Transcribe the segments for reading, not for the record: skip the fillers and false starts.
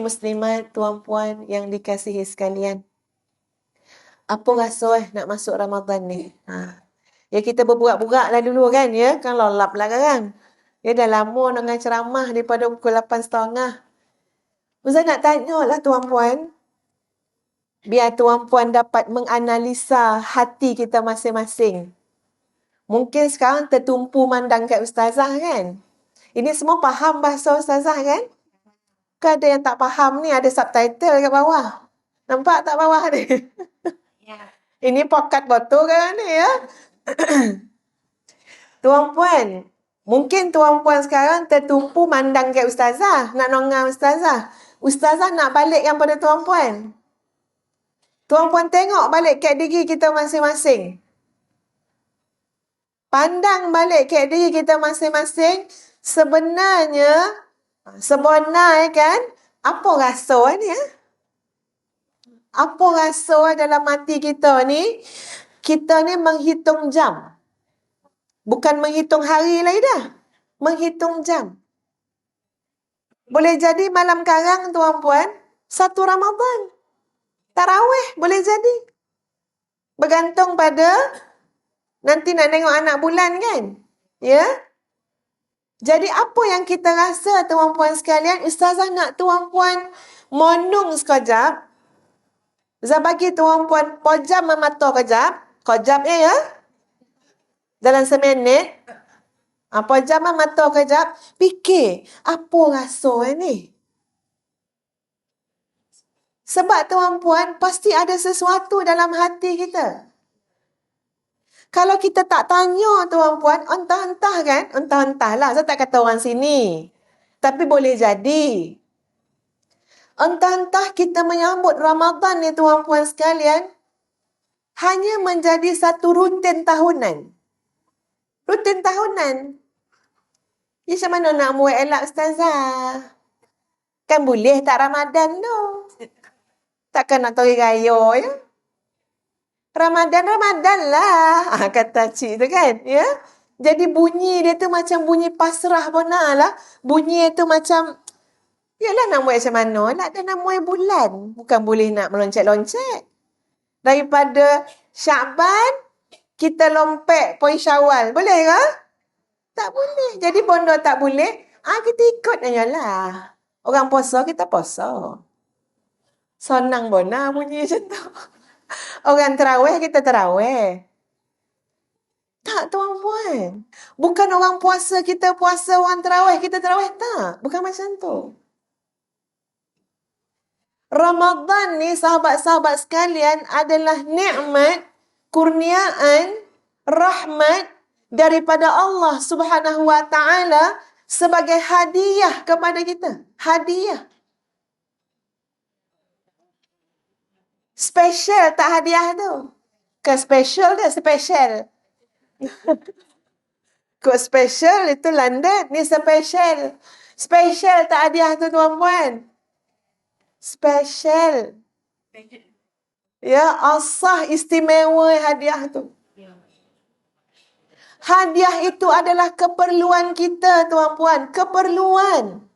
muslimat, tuan-puan yang dikasihi sekalian. Apa rasa nak masuk Ramadan ni? Ya kita berburak-burak lah dulu kan ya. Kan lolap lah kan. Ya dah lama dengan ceramah daripada pukul 8.30. Ustaz nak tanya lah tuan-puan. Biar tuan-puan dapat menganalisa hati kita masing-masing. Mungkin sekarang tertumpu mandang kat ustazah kan? Ini semua faham bahasa ustazah kan? Kan ada yang tak faham ni, ada subtitle kat bawah. Nampak tak bawah ni? Ya. Ini pokat botol kan ni ya? Tuan-puan, mungkin tuan-puan sekarang tertumpu mandang kat ustazah, nak nongang ustazah. Ustazah nak balikkan pada tuan-puan. Tuan-puan tengok balik kat diri kita masing-masing. Pandang balik kat diri kita masing-masing. Sebenarnya kan, apa rasa ni ya? Apa rasa dalam hati kita ni? Kita ni menghitung jam. Bukan menghitung hari lagi dah. Menghitung jam. Boleh jadi malam karang tuan-puan, 1 Ramadan. Tarawih boleh jadi. Bergantung pada nanti nak tengok anak bulan kan? Ya? Jadi apa yang kita rasa tuan-puan sekalian, ustazah nak tuan-puan monong sekejap. Ustazah bagi tuan-puan pejam mata kejap. Kejap ya? Dalam seminit. Pejam mata kejap. Fikir, apa rasa ni? Sebab tuan-puan, pasti ada sesuatu dalam hati kita. Kalau kita tak tanya tuan-puan, entah-entah kan? Entah-entah lah, saya tak kata orang sini. Tapi boleh jadi. Entah-entah kita menyambut Ramadan ni tuan-puan sekalian, hanya menjadi satu rutin tahunan. Rutin tahunan. Ya, macam mana nak buat elak ustazah? Kan boleh tak Ramadan tu? Takkan nak tori raya ya? Ramadan lah. Kata cik tu kan. Ya? Jadi bunyi dia tu macam bunyi pasrah pun lah. Bunyi tu macam, yalah nak buat macam mana lah. Dah nak buat bulan. Bukan boleh nak meloncet-loncet. Daripada Syakban, kita lompek poin Syawal. Boleh ke? Tak boleh. Jadi bondo tak boleh. Kita ikut aja lah. Orang puasa, kita puasa. Senang bona bunyi macam tu. Orang terawih, kita terawih. Tak tuan-puan. Bukan orang puasa, kita puasa. Orang terawih, kita terawih. Tak. Bukan macam tu. Ramadan ni sahabat-sahabat sekalian adalah nikmat, kurniaan, rahmat daripada Allah Subhanahu Wa Taala sebagai hadiah kepada kita. Hadiah. Special tak hadiah tu? Ke special dia? Special. Kok special itu London. Ni special. Special tak hadiah tu tuan-puan? Special. Ya, asah istimewa hadiah tu. Hadiah itu adalah keperluan kita tuan-puan. Keperluan.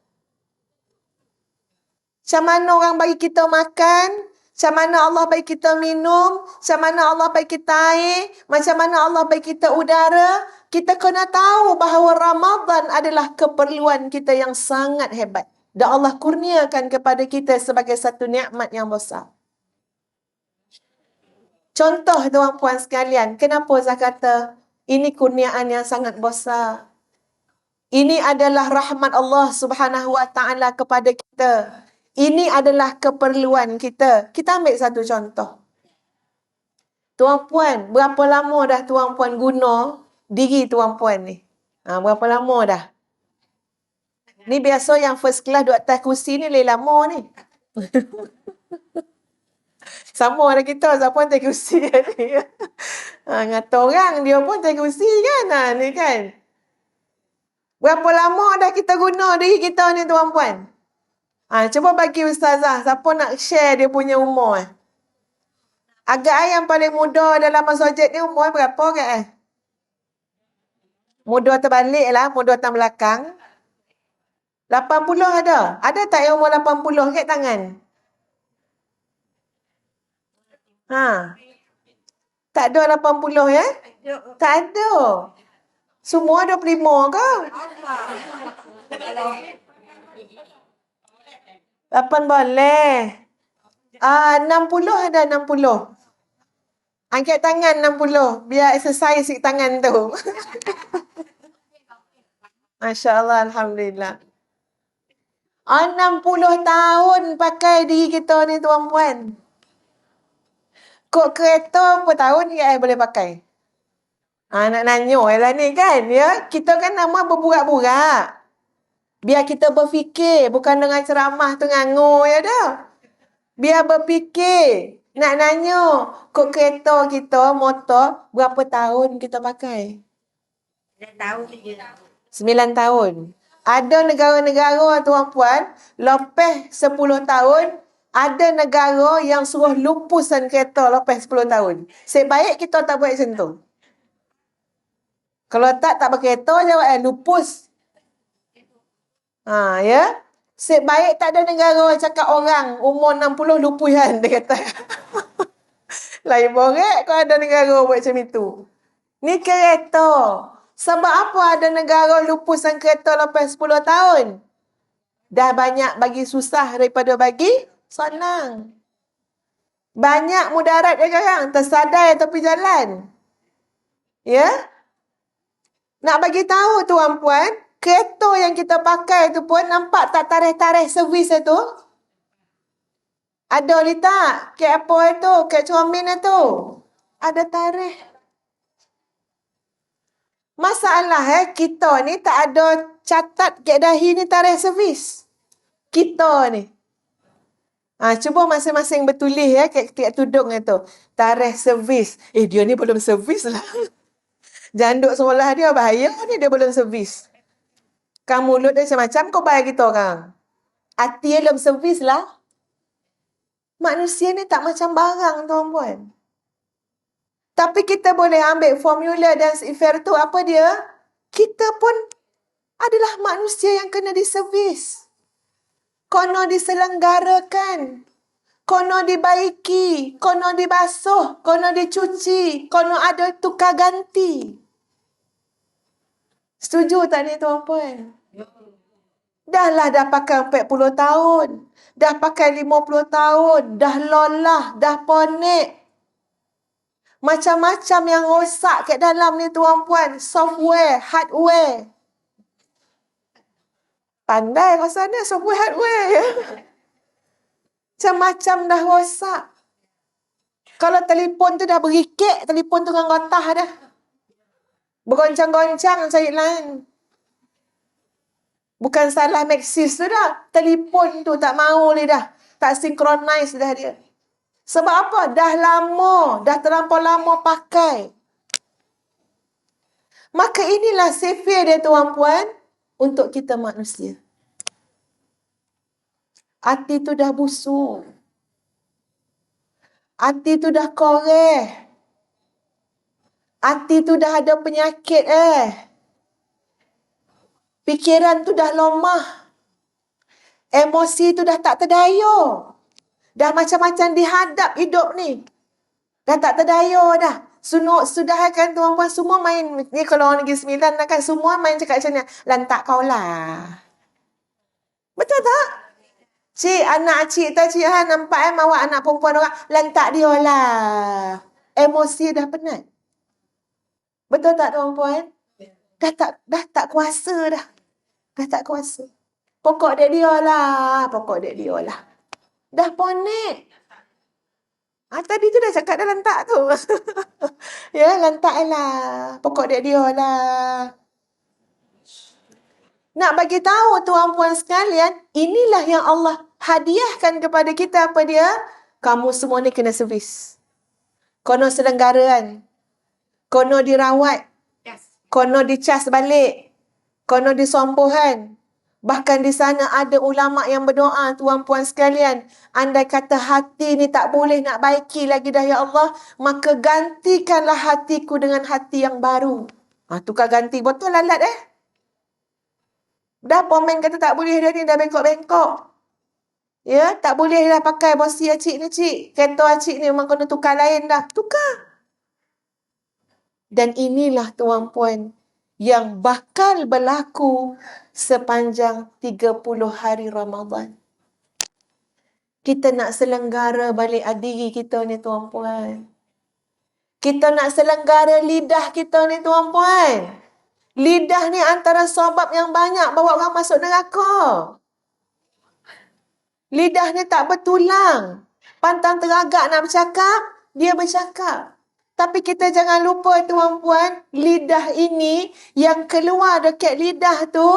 Macam mana orang bagi kita makan, macam mana Allah bagi kita minum, macam mana Allah bagi kita air, macam mana Allah bagi kita udara, kita kena tahu bahawa Ramadan adalah keperluan kita yang sangat hebat. Dan Allah kurniakan kepada kita sebagai satu nikmat yang besar. Contoh tuan-puan sekalian, kenapa saya kata ini kurniaan yang sangat besar? Ini adalah rahmat Allah Subhanahu Wa Taala kepada kita. Ini adalah keperluan kita. Kita ambil satu contoh. Tuan-puan, berapa lama dah tuan-puan guna diri tuan-puan ni? Berapa lama dah? Ni biasa yang first class duduk atas kursi ni lebih lama ni. Sama ada kita, siapa atas kursi ni. Ngata orang, dia pun atas kursi kan. Ni kan. Berapa lama dah kita guna diri kita ni tuan-puan? Cuba bagi ustazah, siapa nak share dia punya umur? Agak yang paling muda dalam masjid ni umur berapa ke? Muda terbalik lah, muda tang belakang. 80 ada? Ada tak yang umur 80 kat tangan? Ha. Tak ada 80 ya? Tak ada. Semua 25 ke? 8 boleh. 60 ada 60. Angkat tangan 60. Biar exercise sikit tangan tu. Masya Allah, Alhamdulillah. 60 tahun pakai diri kita ni tuan-puan. Kok kereta berapa tahun ya boleh pakai? Nak nanya lah ni kan, ya. Kita kan nama berburak-burak. Biar kita berfikir, bukan dengan ceramah tu ngangur ya dah. Biar berfikir. Nak nanya, kok kereta kita, motor, berapa tahun kita pakai? 9 tahun je. 9 tahun. Ada negara-negara tuan-puan, lepas 10 tahun, ada negara yang suruh lupusan kereta lepas 10 tahun. Sebaik kita tak buat macam tu. Kalau tak berkereta je, lupus. Ya. Sebaik tak ada negara cakap orang umur 60 lupusan, dia kata. Lain borek kalau ada negara buat macam itu. Ni kereta. Sebab apa ada negara lupusan kereta lepas 10 tahun? Dah banyak bagi susah daripada bagi senang. Banyak mudarat ya sekarang. Tersadai tepi jalan. Ya? Nak bagi tahu tuan-puan, kereta yang kita pakai tu pun nampak tak tarikh-tarikh servis itu? Ada ni tak? Kek apa itu? Kek Cermin itu? Ada tarikh. Masalah kita ni tak ada catat kek dahi ni tarikh servis. Kita ni. Cuba masing-masing bertulis kek tudung itu. Tarikh servis. Dia ni belum servis lah. Janduk sekolah dia bahaya ni, dia belum servis. Kamu mulut dia macam-macam kau bayar kita orang. Hati dia belum servis lah. Manusia ni tak macam barang tuan-puan. Tapi kita boleh ambil formula dan Ifer tu apa dia? Kita pun adalah manusia yang kena diservis. Kono diselenggarakan. Kono dibaiki. Kono dibasuh. Kono dicuci. Kono ada tukar ganti. Setuju tak ni tuan-puan? Dah pakai 40 tahun. Dah pakai 50 tahun. Dah lolah. Dah ponek. Macam-macam yang rosak kat dalam ni tuan-puan. Software, hardware. Pandai kau sana software, hardware. Macam-macam dah rosak. Kalau telefon tu dah berikik, telefon tu kan gotah dah. Bergoncang-goncang cari line. Bukan salah Maxis tu dah. Telefon tu tak mau ni dah. Tak synchronize dah dia. Sebab apa? Dah lama. Dah terlampau lama pakai. Maka inilah sifat dia tuan-puan untuk kita manusia. Hati tu dah busuk. Hati tu dah koreh. Hati tu dah ada penyakit Fikiran tu dah lemah. Emosi tu dah tak terdaya. Dah macam-macam dihadap hidup ni. Dah tak terdaya dah. Sudah kan tuan-puan semua main. Ni kalau orang Negeri Sembilan kan semua main cakap macam ni. Lantak kau lah. Betul tak? Cik, anak cik tak cik nampak mawa anak perempuan orang. Lantak dia lah. Emosi dah penat. Betul tak tuan-puan? Dah tak kuasa dah. Dah tak kuasa. Pokok dia lah. Pokok dia lah. Dah ponek. Tadi tu dah cakap dah lantak tu. Ya, lantak lah. Pokok dia lah. Nak bagi tahu tuan-puan sekalian, inilah yang Allah hadiahkan kepada kita apa dia? Kamu semua ni kena servis. Kono selenggaraan. Kono dirawat. Kono dicas balik. Kono disombohan. Bahkan di sana ada ulama yang berdoa, tuan-puan sekalian. Andai kata hati ni tak boleh nak baiki lagi dah ya Allah, maka gantikanlah hatiku dengan hati yang baru. Tukar ganti botol lalat Dah pomen kata tak boleh dah ni, dah bengkok-bengkok. Ya, tak boleh dah pakai bosi acik ni, cik. Kereta acik ni memang kena tukar lain dah. Tukar. Dan inilah tuan-puan yang bakal berlaku sepanjang 30 hari Ramadan. Kita nak selenggara balik diri kita ni tuan-puan. Kita nak selenggara lidah kita ni tuan-puan. Lidah ni antara sebab yang banyak bawa orang masuk neraka. Lidah ni tak bertulang. Pantang teragak nak bercakap, dia bercakap. Tapi kita jangan lupa tuan-puan, lidah ini yang keluar dekat lidah tu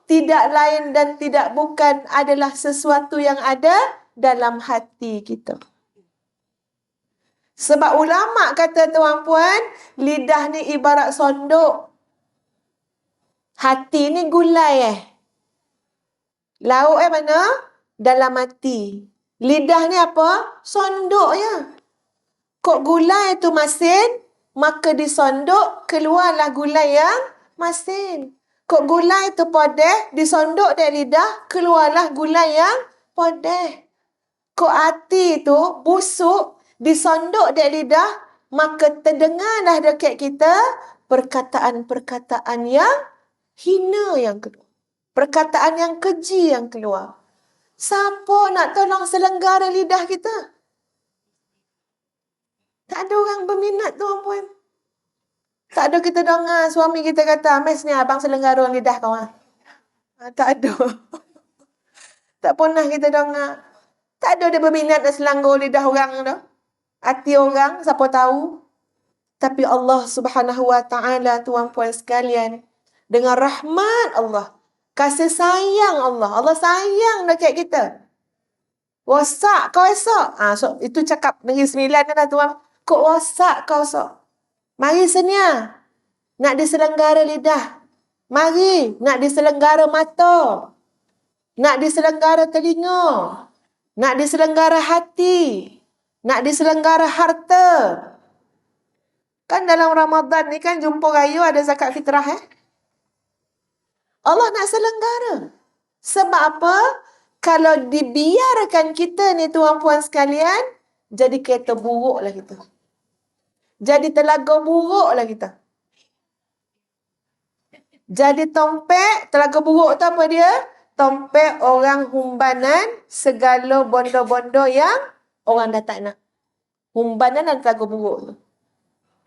tidak lain dan tidak bukan adalah sesuatu yang ada dalam hati kita. Sebab ulama kata tuan-puan, lidah ni ibarat sonduk. Hati ni gulai Lauk mana? Dalam hati. Lidah ni apa? Sonduk ya. Kok gulai tu masin, maka disondok, keluarlah gulai yang masin. Kok gulai tu podeh, disondok dari lidah, keluarlah gulai yang podeh. Kok hati tu busuk, disondok dari lidah, maka terdengarlah dekat kita perkataan-perkataan yang hina yang keluar. Perkataan yang keji yang keluar. Siapa nak tolong selenggara lidah kita? Tak ada orang berminat tuan-puan. Tak ada kita dengar suami kita kata, Mes ni abang selenggara lidah kau. Tak ada. Tak pernah kita dengar. Tak ada dia berminat nak selanggar lidah orang tu. Hati orang, siapa tahu. Tapi Allah Subhanahu Wa Ta'ala tuan-puan sekalian, dengan rahmat Allah, kasih sayang Allah. Allah sayang dekat kita. Wasak kau esok. So, itu cakap Negeri Sembilan kan tuan. Kok wasak kau esok? Mari senia. Nak diselenggara lidah. Mari nak diselenggara mata. Nak diselenggara telinga. Nak diselenggara hati. Nak diselenggara harta. Kan dalam Ramadan ni kan jumpa raya ada zakat fitrah Allah nak selenggara. Sebab apa? Kalau dibiarkan kita ni tuan-puan sekalian, jadi kereta buruk lah kita. Jadi telaga buruk lah kita. Jadi tompek, telaga buruk tu apa dia? Tompek orang humbanan segala bondo-bondo yang orang dah tak nak. Humbanan dan telaga buruk tu.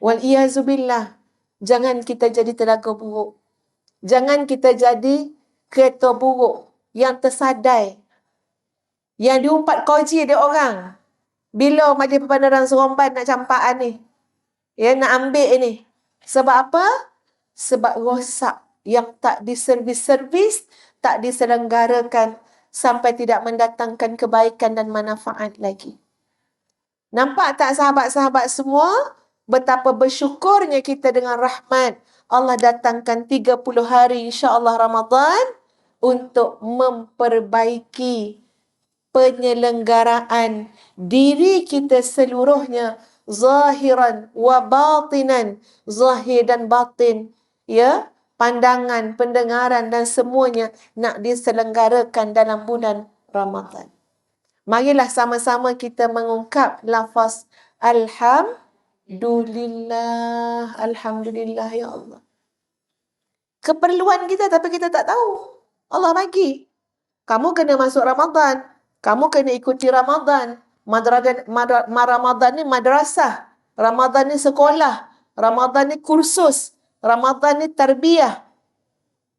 Wal-iyazubillah. Jangan kita jadi telaga buruk. Jangan kita jadi kereta buruk yang tersadai. Yang diumpat koji dia orang. Bila majlis perpandaran Seremban nak campaan ni. Ya, nak ambil ni. Sebab apa? Sebab rosak yang tak diservis-servis, tak diselenggarakan sampai tidak mendatangkan kebaikan dan manfaat lagi. Nampak tak sahabat-sahabat semua? Betapa bersyukurnya kita dengan rahmat Allah datangkan 30 hari insya-Allah Ramadan untuk memperbaiki penyelenggaraan diri kita seluruhnya, zahiran wa batinan, zahir dan batin, ya, pandangan, pendengaran dan semuanya nak diselenggarakan dalam bulan Ramadan. Marilah sama-sama kita mengungkap lafaz Alhamdulillah, Alhamdulillah ya Allah. Keperluan kita tapi kita tak tahu. Allah bagi. Kamu kena masuk Ramadan. Kamu kena ikuti Ramadan. Ramadan ni madrasah. Ramadan ni sekolah. Ramadan ni kursus. Ramadan ni tarbiyah.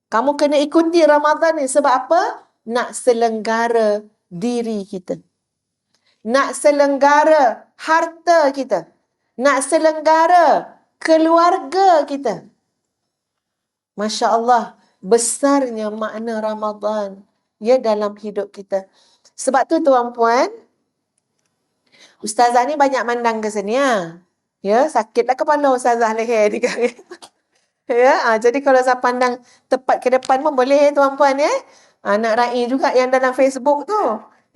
Kamu kena ikuti Ramadan ni sebab apa? Nak selenggara diri kita. Nak selenggara harta kita. Nak selenggara keluarga kita. Masya Allah, besarnya makna Ramadan ya dalam hidup kita. Sebab tu tuan-puan, Ustazah ni banyak mandang ke sini ya, sakitlah kepala Ustazah leher ni kan. Ya, jadi kalau saya pandang tepat ke depan pun boleh tuan-puan nak raih juga yang dalam Facebook tu.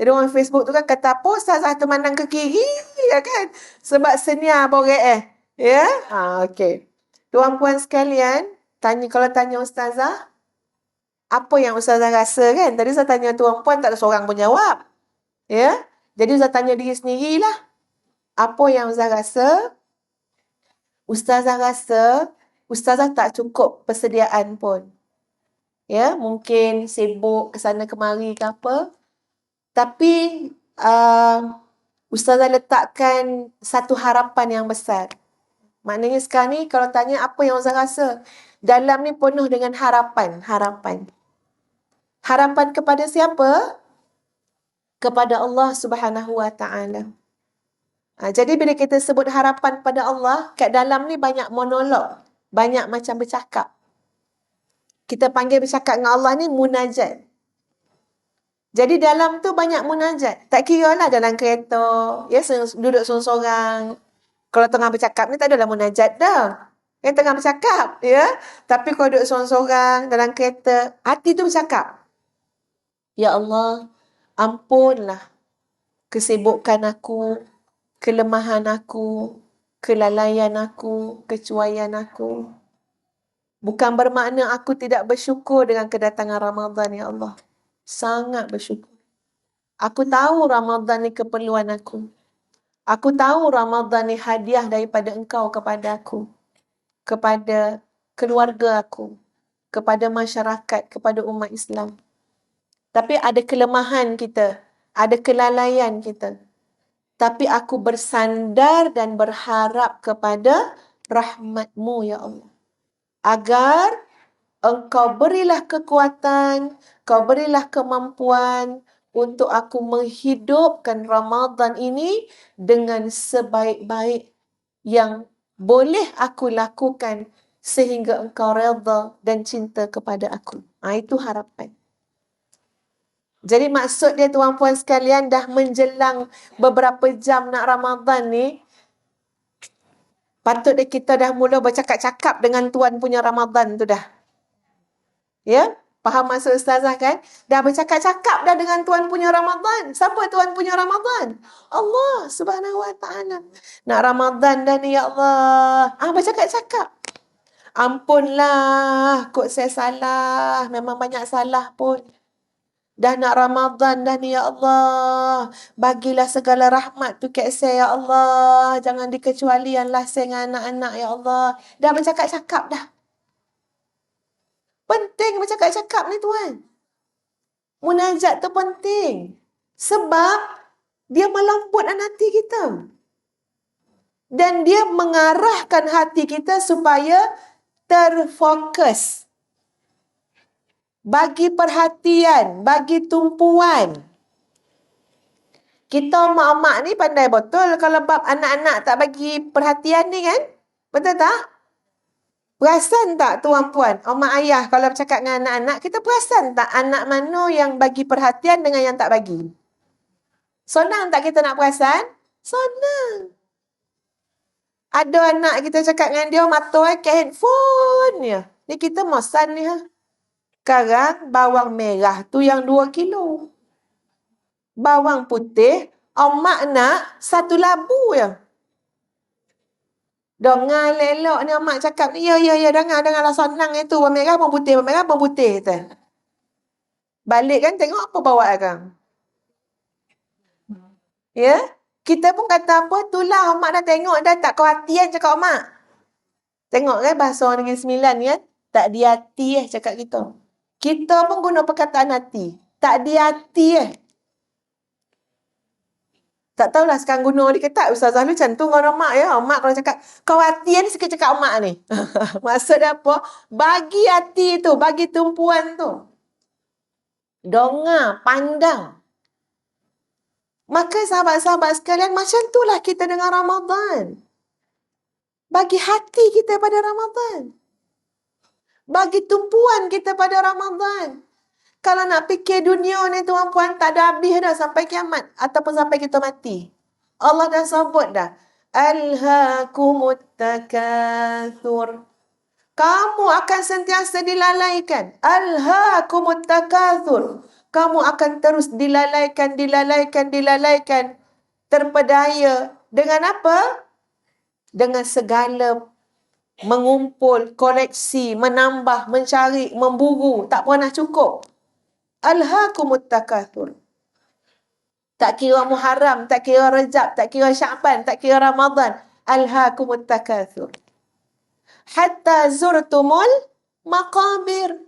Jadi orang Facebook tu kan kata apa Ustazah tu mandang ke kiri ya kan? Sebab senia borek ya. Okey. Tuan-puan sekalian, kalau tanya Ustazah, Apa yang Ustazah rasa kan? Tadi saya tanya tuan puan, tak ada seorang pun jawab. Ya? Jadi Ustazah tanya diri sendirilah. Apa yang Ustazah rasa? Ustazah rasa Ustazah tak cukup persediaan pun. Ya, mungkin sibuk ke sana kemari ke apa. Tapi Ustazah letakkan satu harapan yang besar. Maknanya sekarang ni kalau tanya apa yang Ustazah rasa, dalam ni penuh dengan harapan. Harapan kepada siapa? Kepada Allah Subhanahu Wa Taala. Jadi bila kita sebut harapan pada Allah, kat dalam ni banyak monolog, banyak macam bercakap. Kita panggil bercakap dengan Allah ni munajat. Jadi dalam tu banyak munajat. Tak kira lah dalam kereta, ya, duduk sorang-sorang. Kalau tengah bercakap ni tak adalah munajat dah. Yang tengah bercakap, ya. Tapi kalau duduk sorang-sorang dalam kereta, hati tu bercakap. Ya Allah, ampunlah kesibukan aku, kelemahan aku, kelalaian aku, kecuaian aku. Bukan bermakna aku tidak bersyukur dengan kedatangan Ramadan, ya Allah. Sangat bersyukur. Aku tahu Ramadan ni keperluan aku. Aku tahu Ramadan ni hadiah daripada Engkau kepada aku. Kepada keluarga aku. Kepada masyarakat, kepada umat Islam. Tapi ada kelemahan kita. Ada kelalaian kita. Tapi aku bersandar dan berharap kepada rahmat-Mu, ya Allah. Agar Engkau berilah kekuatan, Kau berilah kemampuan untuk aku menghidupkan Ramadan ini dengan sebaik-baik yang boleh aku lakukan sehingga Engkau redha dan cinta kepada aku. Itu harapan. Jadi maksud dia tuan puan sekalian, dah menjelang beberapa jam nak Ramadan ni, patut kita dah mula bercakap-cakap dengan Tuan punya Ramadan tu dah. Ya? Faham maksud Ustazah kan? Dah bercakap-cakap dah dengan Tuan punya Ramadan. Siapa Tuan punya Ramadan? Allah Subhanahu Wa Taala. Nak Ramadan dah ni, ya Allah. Bercakap-cakap. Ampunlah, kok saya salah. Memang banyak salah pun. Dah nak Ramadan dah ni, ya Allah. Bagilah segala rahmat tu kat saya, ya Allah. Jangan dikecualikanlah saya dengan anak-anak, ya Allah. Dah bercakap-cakap dah. Penting bercakap-cakap ni tuan. Munajat tu penting. Sebab dia melembutkan hati kita. Dan dia mengarahkan hati kita supaya terfokus. Bagi perhatian, bagi tumpuan. Kita mak-mak ni pandai betul kalau bab anak-anak tak bagi perhatian ni kan? Betul tak? Perasan tak tuan puan, mak ayah kalau bercakap dengan anak-anak, kita perasan tak anak mana yang bagi perhatian dengan yang tak bagi? Senang tak kita nak perasan? Senang. Ada anak kita cakap dengan dia, mata ke handphone je. Ni kita mosan ni. Sekarang bawang merah tu yang 2 kilo. Bawang putih, mak nak 1 labu je. Dengar lelok ni mak cakap ni, ya, dengar lah senang itu. Bawang merah, bawang putih. Balik kan tengok apa bawa kan. Ya? Kita pun kata apa, itulah mak dah tengok dah tak kehatian cakap mak. Tengok kan bahasa orang Negeri Sembilan kan? Tak di hati cakap kita. Kita pun guna perkataan hati. Tak di hati Tak tahulah sekarang guna dia kata Ustazah lu macam tu dengan mak ya. Mak kalau cakap kau hatian sikit cakap mak ni. Maksud dia apa? Bagi hati tu, bagi tumpuan tu. Dengar, pandang. Maka sahabat-sahabat sekalian, macam itulah kita dengan Ramadan. Bagi hati kita pada Ramadan. Bagi tumpuan kita pada Ramadan. Kalau nak fikir dunia ni tuan puan tak ada habis dah sampai kiamat. Ataupun sampai kita mati. Allah dah sebut dah. Alhaakumut takathur. Kamu akan sentiasa dilalaikan. Alhaakumut takathur. Kamu akan terus dilalaikan. Terpedaya. Dengan apa? Dengan segala mengumpul, koleksi, menambah, mencari, memburu, tak pernah cukup. Alhaakumut takatsur. Tak kira Muharram, tak kira Rajab, tak kira Syaban, tak kira Ramadan. Alhaakumut takatsur. Hatta zurtumul maqabir.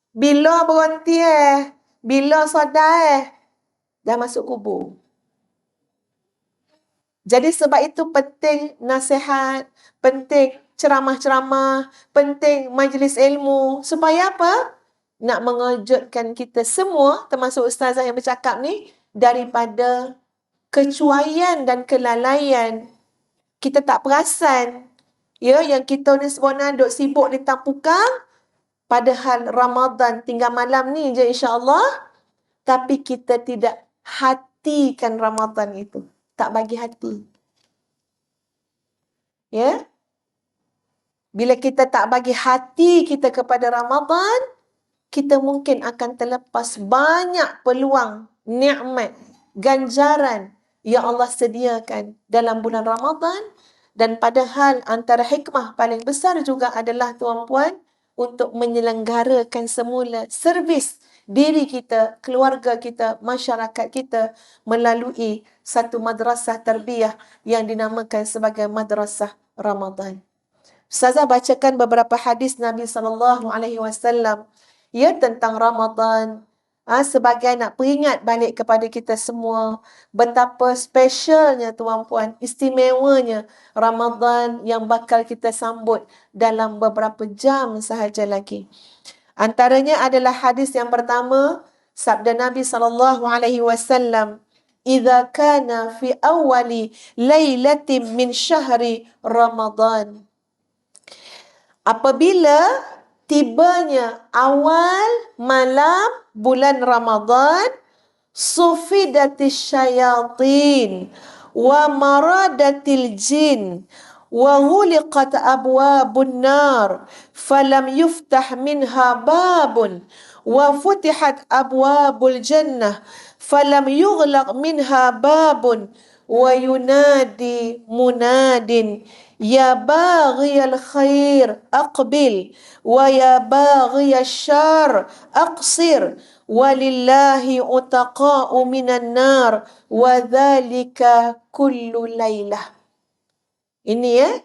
Bila berhenti bila sadar dah masuk kubur. Jadi sebab itu penting nasihat, penting ceramah-ceramah, penting majlis ilmu. Supaya apa? Nak mengejutkan kita semua, termasuk ustazah yang bercakap ni, daripada kecuaian dan kelalaian. Kita tak perasan. Ya, yang kita ni sebenarnya duk sibuk di tampukang, padahal Ramadan tinggal malam ni je insya-Allah, tapi kita tidak hatikan Ramadan itu. Tak bagi hati. Ya? Bila kita tak bagi hati kita kepada Ramadan, kita mungkin akan terlepas banyak peluang, nikmat, ganjaran yang Allah sediakan dalam bulan Ramadan. Dan padahal antara hikmah paling besar juga adalah tuan-puan untuk menyelenggarakan semula servis diri kita, keluarga kita, masyarakat kita melalui satu madrasah tarbiyah yang dinamakan sebagai Madrasah Ramadan. Ustazah bacakan beberapa hadis Nabi SAW ya tentang Ramadan. Sebagai nak peringat balik kepada kita semua betapa specialnya tuan-puan, istimewanya Ramadan yang bakal kita sambut dalam beberapa jam sahaja lagi. Antaranya adalah hadis yang pertama, sabda Nabi SAW, "Idza kana fi awwali lailatin min syahri Ramadan." Apabila tibanya awal malam bulan Ramadan, sufidatis syayatin wa maradatil jin wa ghuliqat abwabun nar falam yuftah minha babun wa futihat abwabul jannah falam yughlaq minha babun wa yunadi munadin ya baghiyal khair aqbil wa ya baghiyal syar aqsir walillahi utaqa'u minan nar wa dhalika kullu laylah. Ini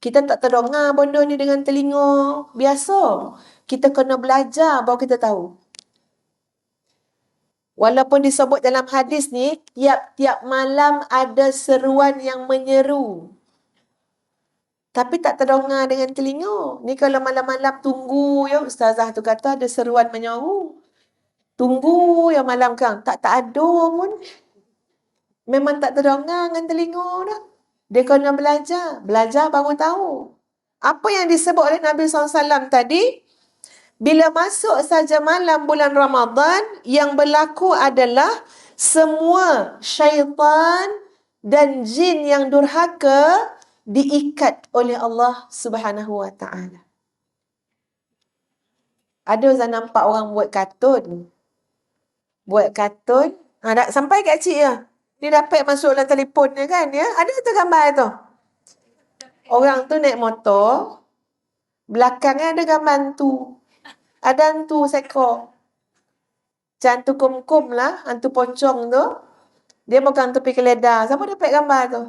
kita tak terdengar benda ni dengan telinga biasa. Kita kena belajar baru kita tahu. Walaupun disebut dalam hadis ni, tiap-tiap malam ada seruan yang menyeru. Tapi tak terdengar dengan telinga. Ni kalau malam-malam tunggu ya, ustazah tu kata ada seruan menyeru. Tunggu ya malam kan. Tak ada pun. Memang tak terdengar dengan telinga dah. Dia kena belajar. Belajar baru tahu. Apa yang disebut oleh Nabi SAW tadi, bila masuk saja malam bulan Ramadan, yang berlaku adalah semua syaitan dan jin yang durhaka diikat oleh Allah Subhanahu Wa Taala. Ada saya nampak orang buat kartun. Buat kartun. Nak sampai kat cik ya. Dia dapat masuk dalam telefon dia kan ya. Ada tu gambar tu. Orang tu naik motor. Belakangnya ada gambar hantu. Ada hantu seekor. Macam hantu kum-kum lah. Hantu pocong tu. Dia pegang tepi keledar. Siapa dapat gambar tu?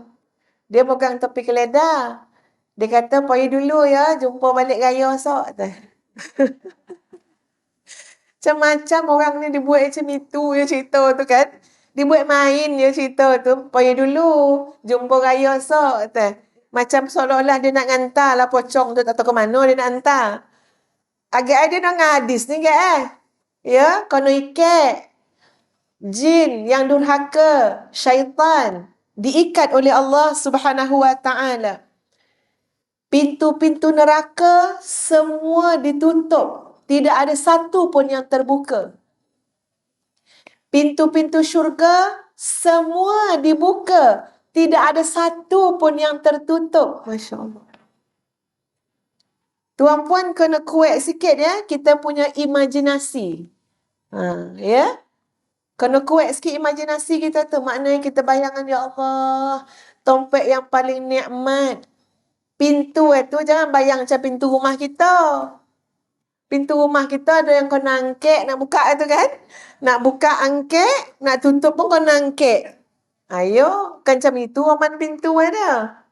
Dia pegang tepi keledar. Dia kata, pergi dulu ya. Jumpa balik raya esok. Macam-macam orang ni dibuat macam itu ya cerita tu kan. Dibuat main ya cerita tu. Pergi dulu. Jumpa raya esok. Macam seolah-olah dia nak hantar lah pocong tu. Tak tahu ke mana dia nak hantar. Agak ada dengan hadis ni kan. Ya, kena ikat. Jin yang durhaka, syaitan, diikat oleh Allah Subhanahu Wa Taala. Pintu-pintu neraka semua ditutup. Tidak ada satu pun yang terbuka. Pintu-pintu syurga semua dibuka. Tidak ada satu pun yang tertutup. Masya Allah. Tuan-puan kena kuat sikit ya. Kita punya imajinasi. Ya. Kena kuat sikit imajinasi kita tu. Maknanya kita bayangkan, ya Allah, tempat yang paling nikmat. Pintu itu jangan bayang macam pintu rumah kita. Pintu rumah kita ada yang kena angkek nak buka itu kan. Nak buka angkek, nak tutup pun kena angkek. Ayo, kan macam itu aman pintu ada.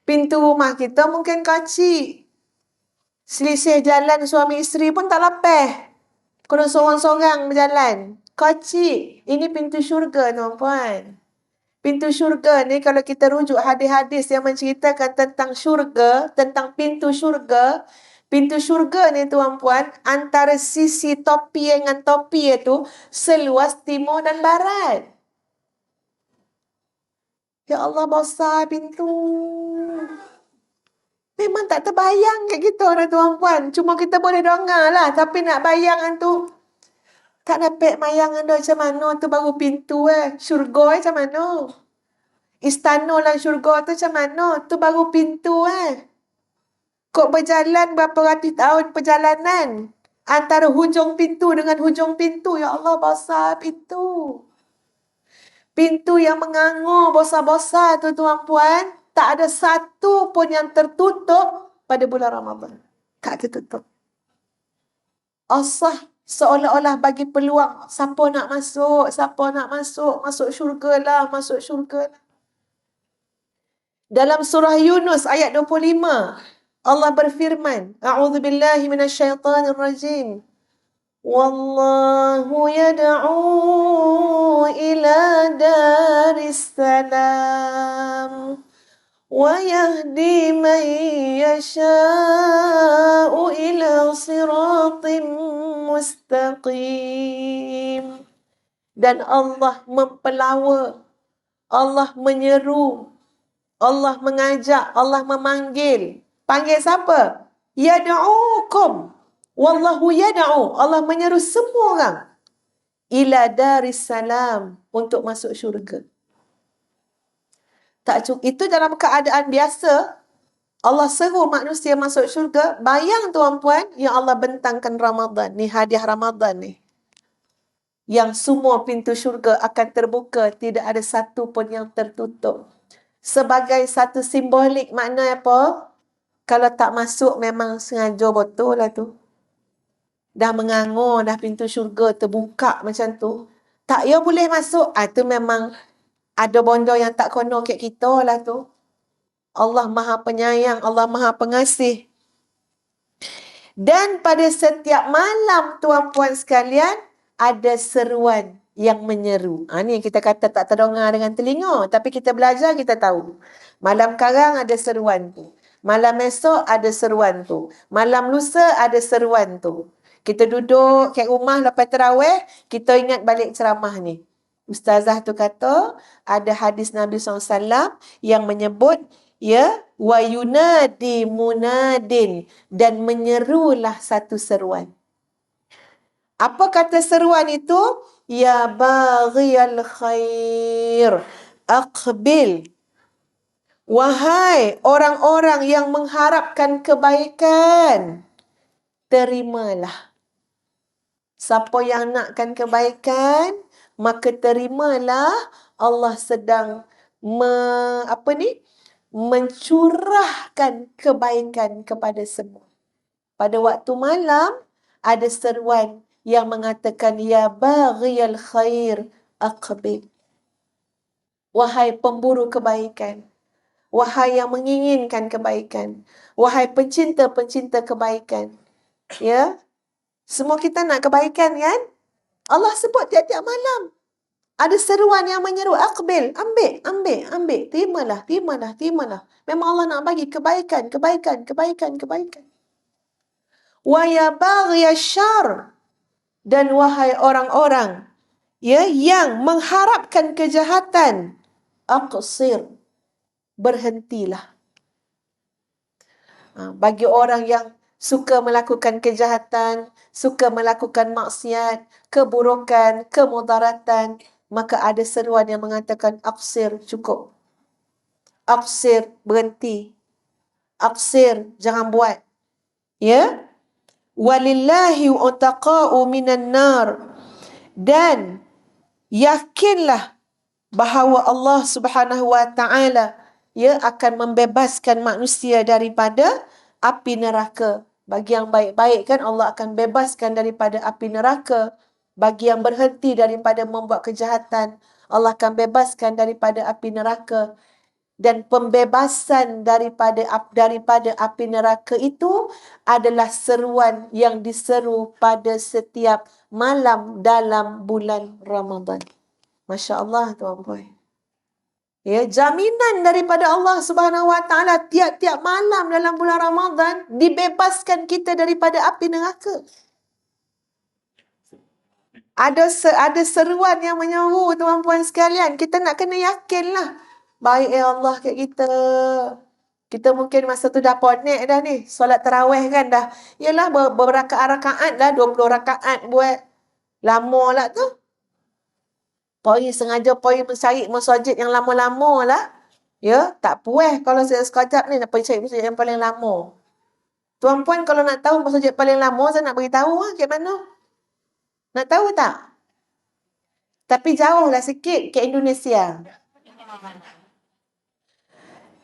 Pintu rumah kita mungkin kecil. Selisih jalan suami isteri pun tak lapeh. Kena sorang-sorang berjalan. Kecil. Ini pintu syurga, tuan-puan. Pintu syurga ni kalau kita rujuk hadis-hadis yang menceritakan tentang syurga, tentang pintu syurga. Pintu syurga ni tuan-puan, antara sisi topi dengan topi itu seluas timur dan barat. Ya Allah, besar pintu. Memang tak terbayang kat kita dah tuan-puan. Cuma kita boleh dengar lah. Tapi nak bayang tu, tak dapat bayang anda macam mana tu baru pintu syurga macam mana. Istana lah syurga tu macam mana. Tu baru pintu Kok berjalan berapa ratus tahun perjalanan. Antara hujung pintu dengan hujung pintu. Ya Allah, besar pintu. Pintu yang mengangur besar-besar tu tuan-puan. Tak ada satu pun yang tertutup pada bulan Ramadan. Tak tertutup. Allah seolah-olah bagi peluang. Siapa nak masuk? Siapa nak masuk? Masuk syurga lah. Masuk syurga lah. Dalam surah Yunus ayat 25. Allah berfirman. A'udzubillahi minasyaitanirrajim. Wallahu yad'u ila daris salam. وَيَهْدِي مَنْ يَشَاءُ إِلَى صِرَاطٍ مُسْتَقِيمٍ. Dan Allah mempelawa, Allah menyeru, Allah mengajak, Allah memanggil. Panggil siapa? Yad'ukum. Wallahu yad'u. Allah menyeru semua orang. Ila daris salam. Untuk masuk syurga. Tak cukup. Itu dalam keadaan biasa, Allah seru manusia masuk syurga. Bayang tuan-puan, yang Allah bentangkan Ramadan. Ni hadiah Ramadan ni. Yang semua pintu syurga akan terbuka. Tidak ada satu pun yang tertutup. Sebagai satu simbolik makna apa? Kalau tak masuk memang sengaja betul lah tu. Dah mengangur, dah pintu syurga terbuka macam tu. Tak ya boleh masuk. Itu memang ada bondo yang tak kono kat kita lah tu. Allah Maha Penyayang, Allah Maha Pengasih. Dan pada setiap malam tuan-puan sekalian, ada seruan yang menyeru. Ni yang kita kata tak terdengar dengan telinga. Tapi kita belajar, kita tahu. Malam karang ada seruan tu. Malam esok ada seruan tu. Malam lusa ada seruan tu. Kita duduk kat rumah lepas tarawih, kita ingat balik ceramah ni. Ustazah tu kata, ada hadis Nabi SAW yang menyebut, wa yunadi munadin, dan menyerulah satu seruan. Apa kata seruan itu? Ya baghiyal khair, aqbil. Wahai orang-orang yang mengharapkan kebaikan, terimalah. Siapa yang nakkan kebaikan, maka terimalah Allah sedang mencurahkan kebaikan kepada semua. Pada waktu malam, ada seruan yang mengatakan, Ya baghiyal khair, aqbil. Wahai pemburu kebaikan. Wahai yang menginginkan kebaikan. Wahai pencinta-pencinta kebaikan. Ya, semua kita nak kebaikan kan? Allah sebut tiap-tiap malam. Ada seruan yang menyeru, aqbil, ambil. Terimalah. Memang Allah nak bagi kebaikan. Wa ya baghiya syarr. Dan wahai orang-orang yang mengharapkan kejahatan, aqsir. Berhentilah. Bagi orang yang suka melakukan kejahatan, suka melakukan maksiat, keburukan, kemudaratan, maka ada seruan yang mengatakan aqsir, cukup. Aqsir, berhenti. Aqsir, jangan buat. Ya? Walillahi utaqa'u minan nar. Dan yakinlah bahawa Allah Subhanahu wa ta'ala ia akan membebaskan manusia daripada api neraka. Bagi yang baik-baik kan Allah akan bebaskan daripada api neraka. Bagi yang berhenti daripada membuat kejahatan, Allah akan bebaskan daripada api neraka. Dan pembebasan daripada api neraka itu adalah seruan yang diseru pada setiap malam dalam bulan Ramadan. Masya Allah tuan-puan. Ya, jaminan daripada Allah Subhanahu Wa Taala tiap-tiap malam dalam bulan Ramadan dibebaskan kita daripada api neraka. Ada seruan yang menyeru tuan-puan sekalian. Kita nak kena yakinlah. Baik Allah kat kita. Kita mungkin masa tu dah ponek dah ni. Solat tarawih kan dah. Yalah berrakaat-rakaat dah. 20 rakaat buat. Lama lah tu. Sengaja mencari masjid yang lama-lama lah. Ya, tak puas kalau saya sekejap ni nak pergi cari masjid yang paling lama. Tuan-puan kalau nak tahu masjid paling lama, saya nak beritahu kat mana. Nak tahu tak? Tapi jauh lah sikit ke Indonesia.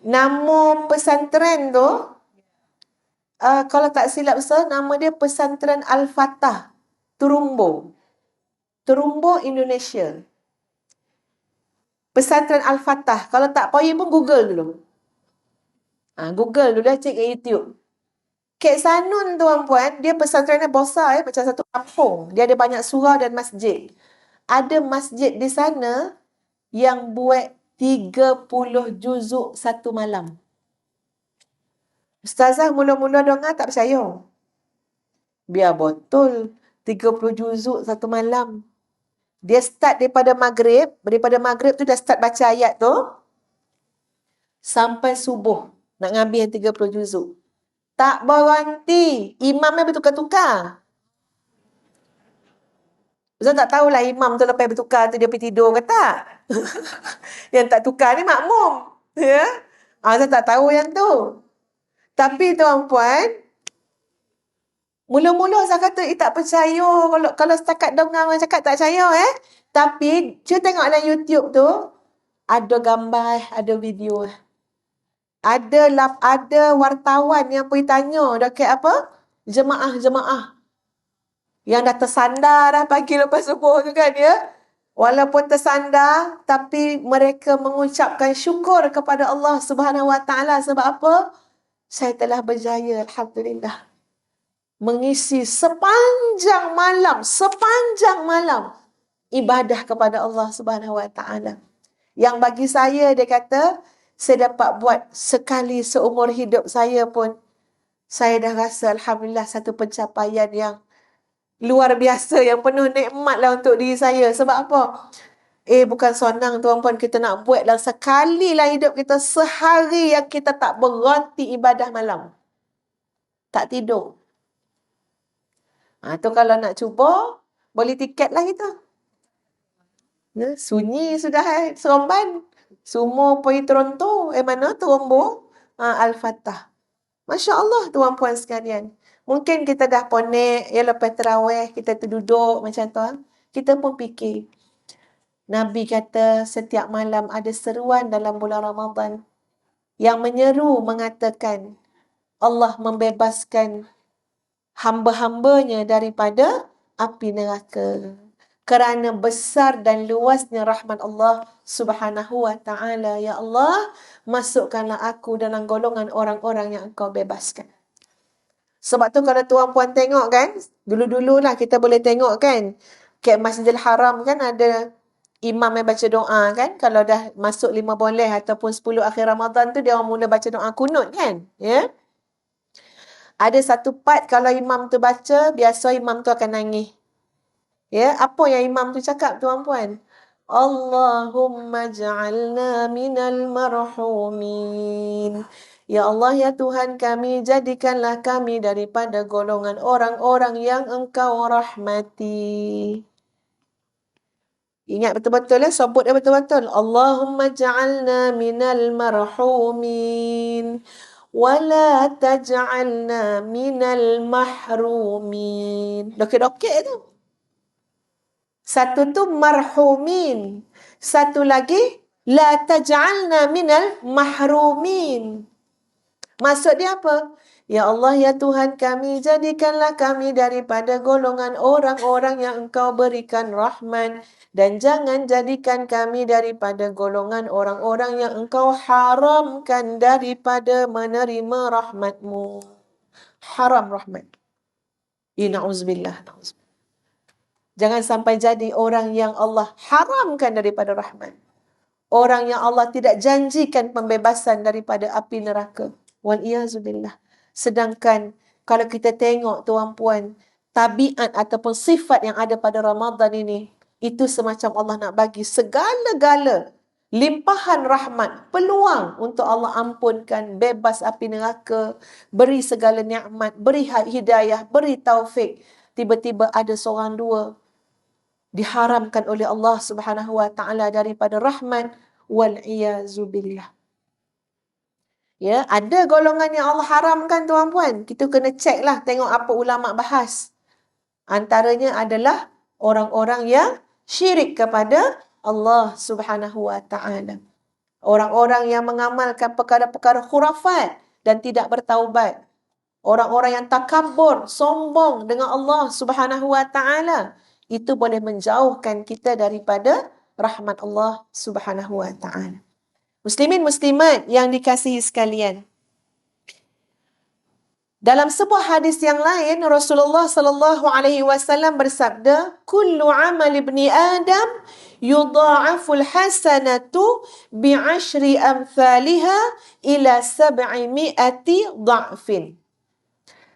Nama pesantren tu, kalau tak silap saya, nama dia Pesantren Al-Fatah, Terumbo. Terumbo, Indonesia. Pesantren Al-Fatah. Kalau tak payah pun Google dulu. Google dulu dah, cek kat YouTube. Kek Sanun tuan-puan, dia pesantrennya besar macam satu kampung. Dia ada banyak surau dan masjid. Ada masjid di sana yang buat 30 juzuk satu malam. Ustazah mula-mula dengar tak percaya. Biar betul 30 juzuk satu malam. Dia start daripada maghrib tu dah start baca ayat tu sampai subuh nak ngambil 30 juzuk. Tak berhenti. Imamnya bertukar-tukar. Ustaz tak tahulah imam tu lepas bertukar tu dia pergi tidur ke tak. Yang tak tukar ni makmum. Ya? Ustaz tak tahu yang tu. Tapi tuan-puan, mula-mula saya kata, tak percaya. Kalau setakat dengar orang cakap tak percaya Tapi, cuba tengok dalam YouTube tu, ada gambar, ada video. Ada wartawan yang pergi tanya dekat apa? Jemaah-jemaah. Yang dah tersandar dah pagi lepas subuh tu kan ya. Walaupun tersandar, tapi mereka mengucapkan syukur kepada Allah Subhanahu Wa Taala sebab apa? Saya telah berjaya, alhamdulillah. Mengisi sepanjang malam ibadah kepada Allah Subhanahu Wa Taala. Yang bagi saya, dia kata, saya dapat buat sekali seumur hidup saya pun, saya dah rasa alhamdulillah satu pencapaian yang luar biasa, yang penuh nikmat lah untuk diri saya. Sebab apa? Bukan senang tuan-puan kita nak buat dalam sekali lah hidup kita, sehari yang kita tak berhenti ibadah malam. Tak tidur. Tu kalau nak cuba, boleh tiket lah kita. Sunyi sudah Seremban. Semua pergi Toronto. Mana Terumbo? Al-Fatah. Masya Allah tuan-puan sekalian. Mungkin kita dah ponek, lepas tarawih kita terduduk macam tu. Kita pun fikir. Nabi kata setiap malam ada seruan dalam bulan Ramadan yang menyeru mengatakan Allah membebaskan hamba-hambanya daripada api neraka. Kerana besar dan luasnya rahmat Allah Subhanahu Wa Taala. Ya Allah, masukkanlah aku dalam golongan orang-orang yang Engkau bebaskan. Sebab tu kalau tuan-puan tengok kan, dulu-dulu lah kita boleh tengok kan, kat Masjidil Haram kan ada imam yang baca doa kan. Kalau dah masuk 5 boleh ataupun 10 akhir Ramadan tu, dia orang mula baca doa kunut kan. Ya. Ada satu part kalau imam tu baca, biasa imam tu akan nangis. Ya, apa yang imam tu cakap tuan-puan? Allahumma ja'alna minal marhumin. Ya Allah, ya Tuhan kami, jadikanlah kami daripada golongan orang-orang yang Engkau rahmati. Ingat betul-betul sebut dia betul-betul. Allahumma ja'alna minal marhumin. Wala taj'alna minal mahrumin. Dokek-dokek tu. Satu tu marhumin. Satu lagi La taj'alna minal mahrumin. Maksud dia apa? Ya Allah, ya Tuhan kami, jadikanlah kami daripada golongan orang-orang yang Engkau berikan rahmat, dan jangan jadikan kami daripada golongan orang-orang yang Engkau haramkan daripada menerima rahmat-Mu. Haram rahmat. Na'udzubillah. Jangan sampai jadi orang yang Allah haramkan daripada rahmat. Orang yang Allah tidak janjikan pembebasan daripada api neraka. Wal-iyazubillah. Sedangkan kalau kita tengok tuan-puan, tabiat ataupun sifat yang ada pada Ramadan ini, itu semacam Allah nak bagi segala-gala limpahan rahmat, peluang untuk Allah ampunkan, bebas api neraka, beri segala nikmat, beri hidayah, beri taufik. Tiba-tiba ada seorang dua diharamkan oleh Allah Subhanahu wa taala daripada rahmat, wal iyazu billah. Ya, ada golongan yang Allah haramkan tuan-puan. Kita kena ceklah tengok apa ulama bahas. Antaranya adalah orang-orang yang syirik kepada Allah Subhanahu wa taala. Orang-orang yang mengamalkan perkara-perkara khurafat dan tidak bertaubat. Orang-orang yang takabur, sombong dengan Allah Subhanahu wa taala, itu boleh menjauhkan kita daripada rahmat Allah Subhanahu wa taala. Muslimin muslimat yang dikasihi sekalian. Dalam sebuah hadis yang lain, Rasulullah sallallahu alaihi wasallam bersabda, "Kullu 'amal ibni Adam yudha'aful hasanatu bi'ashri amthaliha ila 700 dha'fin."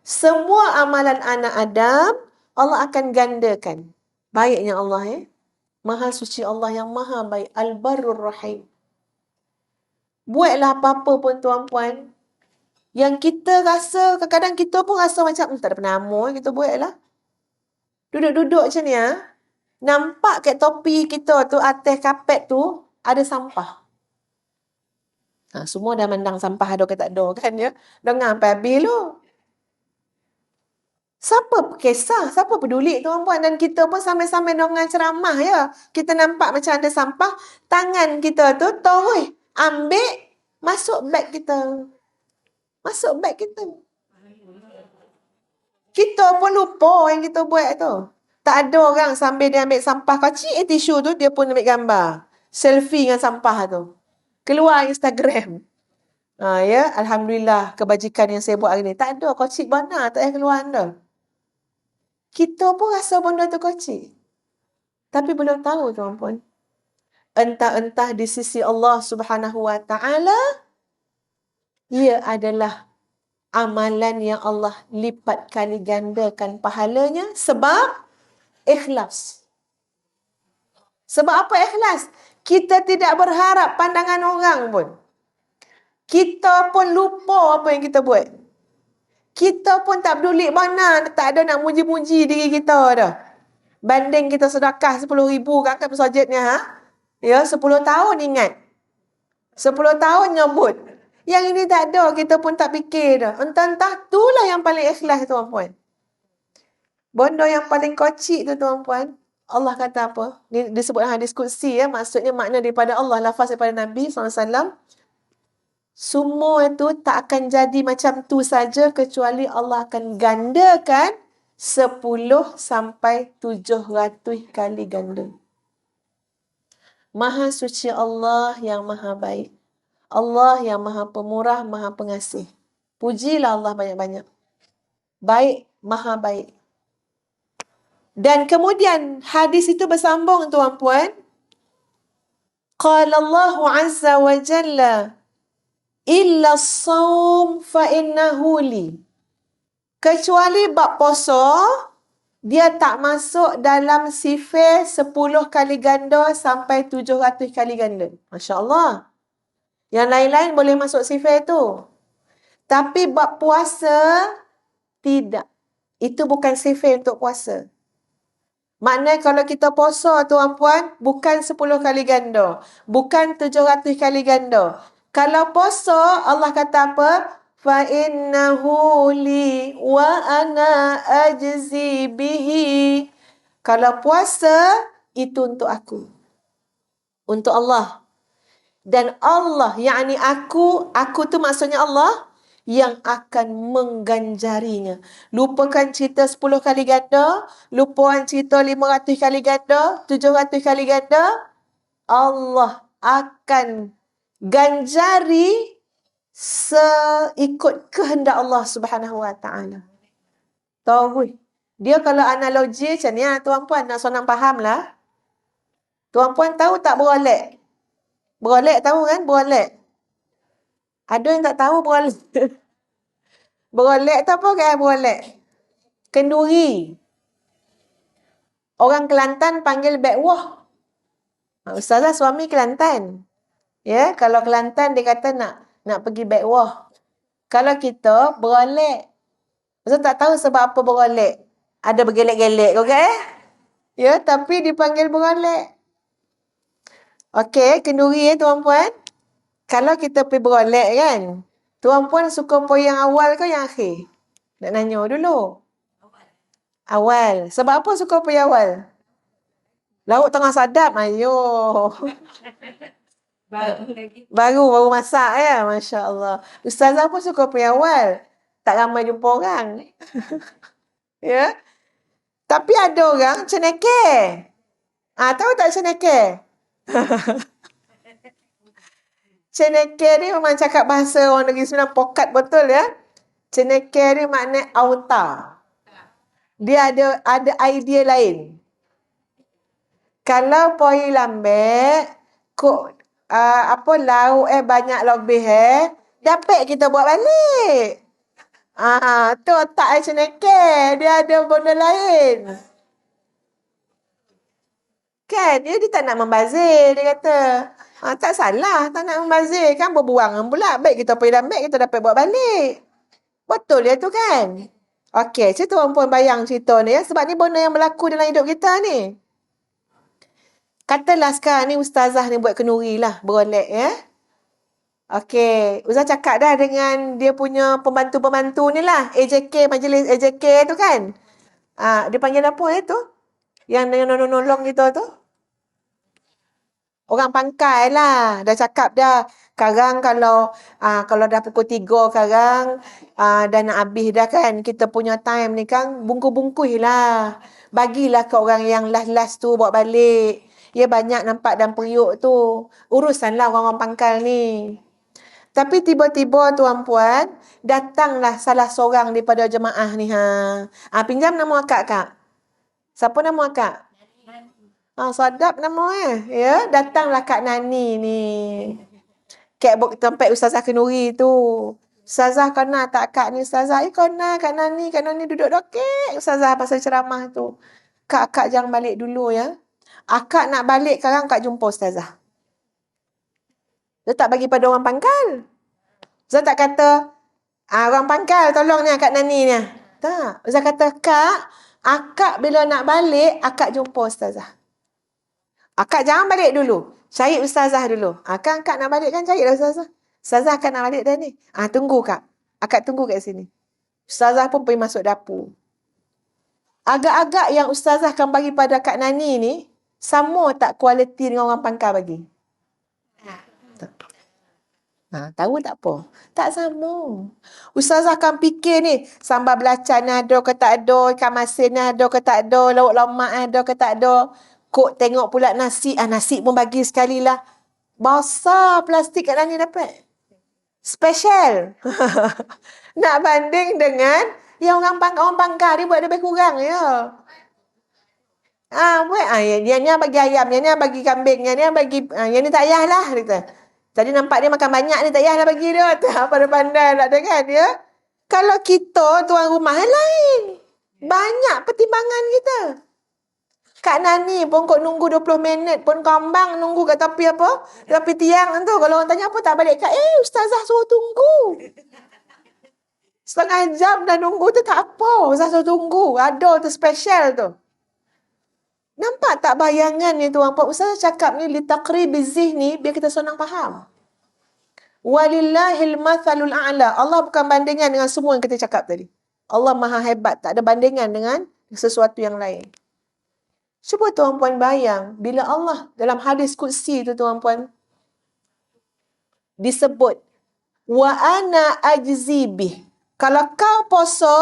Semua amalan anak Adam, Allah akan gandakan. Baiknya Allah, Maha suci Allah yang maha baik. Al-Barrur Rahim. Buatlah apa-apa pun tuan-puan, yang kita rasa, kadang-kadang kita pun rasa macam, tak ada penama, kita buatlah. Duduk-duduk macam ni, nampak kat topi kita tu, atas kapet tu, ada sampah. Semua dah mandang sampah ada ke tak ada kan ya. Dengar sampai habis lu. Siapa kisah? Siapa peduli tuan-puan? Dan kita pun sambil-sambil dengan ceramah ya. Kita nampak macam ada sampah. Tangan kita tu, toh, ambil, masuk beg kita. Masuk beg kita. Kita pun lupa yang kita buat tu. Tak ada orang sambil dia ambil sampah kecil tisu tu, dia pun ambil gambar. Selfie dengan sampah tu. Keluar Instagram. Ya, Alhamdulillah kebajikan yang saya buat hari ni. Tak ada kocik mana tak payah keluar anda. Kita pun rasa benda tu kocik. Tapi belum tahu tuan-puan. Entah-entah di sisi Allah Subhanahu wa taala, ia adalah amalan yang Allah lipat kali gandakan pahalanya sebab ikhlas. Sebab apa ikhlas? Kita tidak berharap pandangan orang pun. Kita pun lupa apa yang kita buat. Kita pun tak peduli mana, tak ada nak muji-muji diri kita dah. Banding kita sedekah 10,000 kat masjidnya, Ya, 10 tahun ingat. 10 tahun nyebut. Yang ini tak ada, kita pun tak fikir dah. Entah-entah itulah yang paling ikhlas tuan-puan. Benda yang paling kocik tu tuan-puan, Allah kata apa? Ni disebut hadis qudsi ya, maksudnya makna daripada Allah, lafaz daripada Nabi SAW. Semua itu tak akan jadi macam tu saja kecuali Allah akan gandakan 10 sampai 700 kali ganda. Maha suci Allah yang maha baik. Allah yang maha pemurah, maha pengasih. Pujilah Allah banyak-banyak. Baik, maha baik. Dan kemudian hadis itu bersambung tuan-puan. Qala Allah Azza wa Jalla, illa as-sawm fa innahu li. Kecuali bab puasa, dia tak masuk dalam sifir 10 kali ganda sampai 700 kali ganda. Masya Allah. Yang lain-lain boleh masuk sifir tu. Tapi bab puasa, tidak. Itu bukan sifir untuk puasa. Maknanya kalau kita puasa tuan-puan, bukan 10 kali ganda. Bukan 700 kali ganda. Kalau puasa, Allah kata apa? فَإِنَّهُ لِي وَأَنَا أَجْزِي بِهِ. Kalau puasa, itu untuk aku. Untuk Allah. Dan Allah, yakni aku tu maksudnya Allah, yang akan mengganjarinya. Lupakan cerita 10 kali ganda, lupakan cerita 500 kali ganda, 700 kali ganda, Allah akan ganjari seikut kehendak Allah Subhanahu Wa Taala. Tahu? Dia kalau analogi macam ni, tuan-puan nak senang faham lah. Tuan-puan tahu tak berolek? Berolek tahu kan? Berolek. Ada yang tak tahu berolek. Berolek tu apa kan berolek? Kenduri. Orang Kelantan panggil bekwah. Ustazah suami Kelantan. Ya, kalau Kelantan dia kata nak pergi bekwah. Kalau kita berolek. Ustaz tak tahu sebab apa berolek. Ada bergelek-gelek kau kan? Ya, tapi dipanggil berolek. Okey, kenduri tuan-puan. Kalau kita pergi berolek kan, tuan-puan suka poin yang awal ke yang akhir? Nak nanya dulu. Awal. Sebab apa suka poin awal? Lauk tengah sadap, ayo. Baru masak ya, Masya Allah. Ustazah pun suka poin awal. Tak ramai jumpa orang. Ya. Tapi ada orang cenekeh. Tahu tak cenekeh? Cenekeh ni memang cakap bahasa orang Negeri Sembilan pokat betul ya. Cenekeh ni makna auta. Dia ada idea lain. Kalau poi lambe, kok lauk banyak lebih dapat kita buat balik. Tu otak cenekeh, dia ada benda lain. Kan, dia tak nak membazir, dia kata. Tak salah, tak nak membazir. Kan berbuang pula. Baik kita pergi dalam beg, kita dapat buat balik. Betul dia tu kan? Okey, saya tuan-puan bayang cerita ni ya. Sebab ni benda yang berlaku dalam hidup kita ni. Katalah sekarang ni ustazah ni buat kenduri lah, berolek ya. Okey, Ustaz cakap dah dengan dia punya pembantu-pembantu ni lah. AJK, majlis AJK tu kan? Dia panggil apa tu? Yang nolong kita tu? Orang pangkai lah. Dah cakap dah. Sekarang kalau dah pukul 3 sekarang, dah nak habis dah kan. Kita punya time ni kan, bungkus-bungkus lah. Bagilah ke orang yang last-last tu bawa balik. Ya banyak nampak dalam periuk tu. Urusanlah orang-orang pangkal ni. Tapi tiba-tiba tuan-puan, datanglah salah seorang daripada jemaah ni. Pinjam nama akak, Kak. Siapa nama akak? Sadap nama ya. Datanglah Kak Nani ni. Kat tempat Ustazah Kenduri tu. Ustazah kena tak Kak ni Ustazah? Kena Kak Nani. Kak Nani duduk dokek Ustazah pasal ceramah tu. Kak jangan balik dulu ya. Akak nak balik sekarang Kak jumpa Ustazah. Dia tak bagi pada orang pangkal. Ustazah tak kata, orang pangkal tolong ni Kak Nani ni. Tak. Ustazah kata, Kak, akak bila nak balik, akak jumpa Ustazah. Akak jangan balik dulu. Cari Ustazah dulu. Kan Kak nak balik kan, carilah Ustazah. Ustazah Kak nak balik dah ni. Tunggu Kak. Akak tunggu kat sini. Ustazah pun pergi masuk dapur. Agak-agak yang Ustazah akan bagi pada Kak Nani ni, sama tak kualiti dengan orang pangkal bagi? Tahu tak apa? Tak sama. Ustazah akan fikir ni, sambal belacan ada ke tak ada, ikan masin ada ke tak ada, lauk lemak ada ke tak ada. Kok tengok pula nasi, nasi pun bagi sekali lah. Basah plastik kat Nani dapat. Special. Nak banding dengan yang orang pangkal ni buat lebih kurang ya. Yang ni bagi ayam, yang ni bagi kambing, yang ni bagi, yang ni tak payahlah kata. Jadi nampak dia makan banyak ni, tak payahlah bagi dia. Pandai-pandai nak dengar dia. Kalau kita tuan rumah lain. Banyak pertimbangan kita. Kak Nani pun kok nunggu 20 minit pun kambang nunggu kat tepi apa? Tepi tiang tu. Kalau orang tanya apa tak balik Kak. Ustazah suruh tunggu. Setengah jam dah nunggu tu tak apa. Ustazah suruh tunggu. Ada tu special tu. Nampak tak bayangan ni tuan puan? Ustazah cakap ni litaqribi zihni biar kita senang faham. Walillahil mathalul a'la. Allah bukan bandingan dengan semua yang kita cakap tadi. Allah maha hebat. Tak ada bandingan dengan sesuatu yang lain. Cuba tuan puan bayang. Bila Allah dalam hadis Qudsi tu tuan puan. disebut wa ana ajzi bih. Kalau kau poso,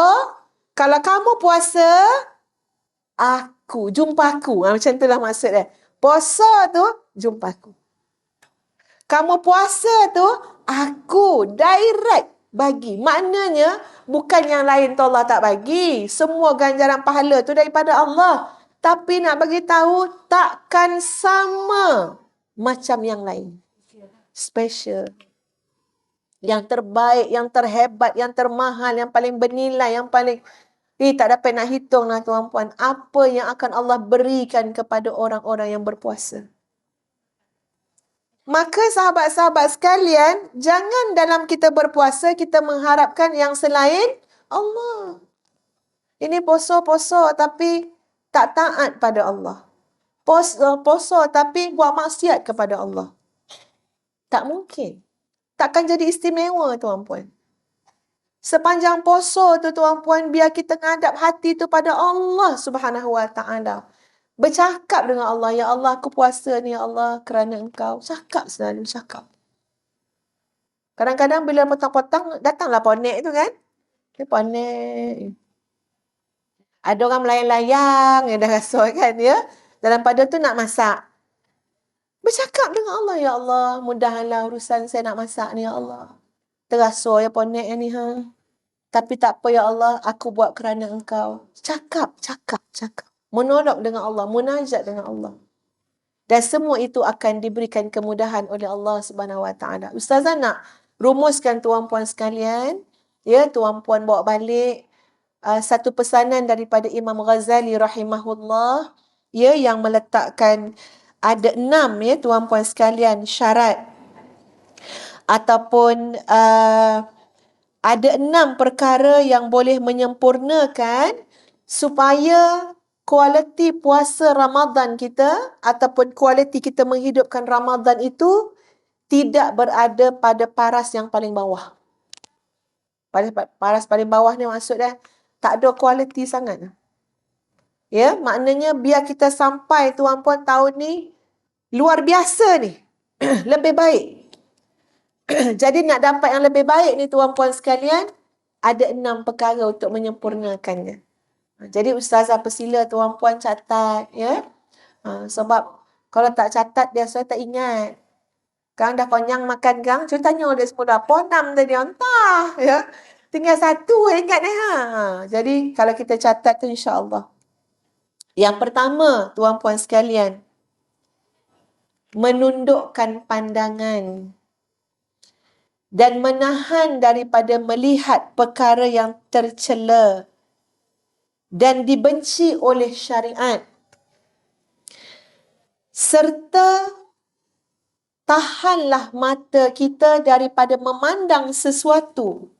kalau kamu puasa, jumpa aku. Macam itulah maksud dia. Puasa tu, jumpa aku. Kamu puasa tu, aku direct bagi. Maknanya, bukan yang lain tu Allah tak bagi. Semua ganjaran pahala tu daripada Allah. Tapi nak bagi tahu, takkan sama macam yang lain. Special. Yang terbaik, yang terhebat, yang termahal, yang paling bernilai, yang paling... tak dapat nak hitung lah tuan-puan. Apa yang akan Allah berikan kepada orang-orang yang berpuasa. Maka sahabat-sahabat sekalian, jangan dalam kita berpuasa, kita mengharapkan yang selain Allah. Ini poso-poso tapi tak taat pada Allah. Poso tapi buat maksiat kepada Allah. Tak mungkin. Takkan jadi istimewa tuan-puan. Sepanjang poso tu tuan-puan, biar kita ngadap hati tu pada Allah Subhanahu Wa Taala. Bercakap dengan Allah, ya Allah aku puasa ni ya Allah kerana engkau. Cakap selalu, cakap. Kadang-kadang bila petang-petang, datanglah ponek tu kan. Dia ponek. Ada orang melayang-layang, yang dah rasa kan ya. Dalam pada tu nak masak. Bercakap dengan Allah, ya Allah mudahkanlah urusan saya nak masak ni ya Allah. Terasa ya ponek ni ha. Tapi tak apa ya Allah, aku buat kerana engkau. Cakap. Menolak dengan Allah, munajat dengan Allah. Dan semua itu akan diberikan kemudahan oleh Allah Subhanahu Wa Taala. Ustazah nak rumuskan tuan-puan sekalian, ya, tuan-puan bawa balik satu pesanan daripada Imam Ghazali rahimahullah, ya, yang meletakkan ada 6 ya tuan-puan sekalian syarat ataupun ada 6 perkara yang boleh menyempurnakan supaya kualiti puasa Ramadan kita ataupun kualiti kita menghidupkan Ramadan itu tidak berada pada paras yang paling bawah. Paras paling bawah ni maksudnya tak ada kualiti sangat. Ya, maknanya biar kita sampai tuan-puan tahun ni luar biasa ni. Lebih baik. Jadi nak dapat yang lebih baik ni tuan-puan sekalian, ada 6 perkara untuk menyempurnakannya. Jadi ustazah persila tuan-puan catat ya. Sebab kalau tak catat dia saya tak ingat. Kang dah konyang makan kang, cuba tanya dia semua apa 6 tadi entah ya. Tinggal 1 ingat ni ha. Jadi kalau kita catat tu insya-Allah. Yang pertama tuan-puan sekalian, menundukkan pandangan dan menahan daripada melihat perkara yang tercela dan dibenci oleh syariat, serta tahanlah mata kita daripada memandang sesuatu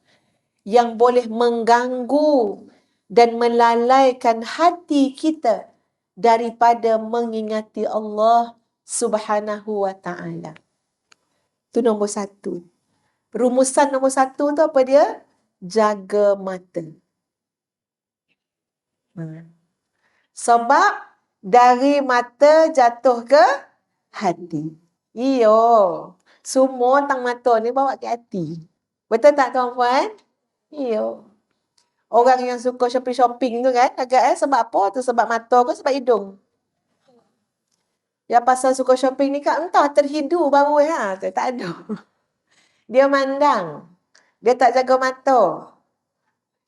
yang boleh mengganggu dan melalaikan hati kita daripada mengingati Allah Subhanahu Wa Taala. Itu nombor 1. Rumusan nombor 1 tu apa dia? Jaga mata. Sebab dari mata jatuh ke hati. Iyo. Semua tang mata ni bawa ke hati. Betul tak tuan-puan? Iyo. Orang yang suka shopping-shopping tu kan, agak sebab apa tu? Sebab mata ke sebab hidung? Yang pasal suka shopping ni kan entah terhidu baru ha. Tak ada. Dia mandang. Dia tak jaga mata.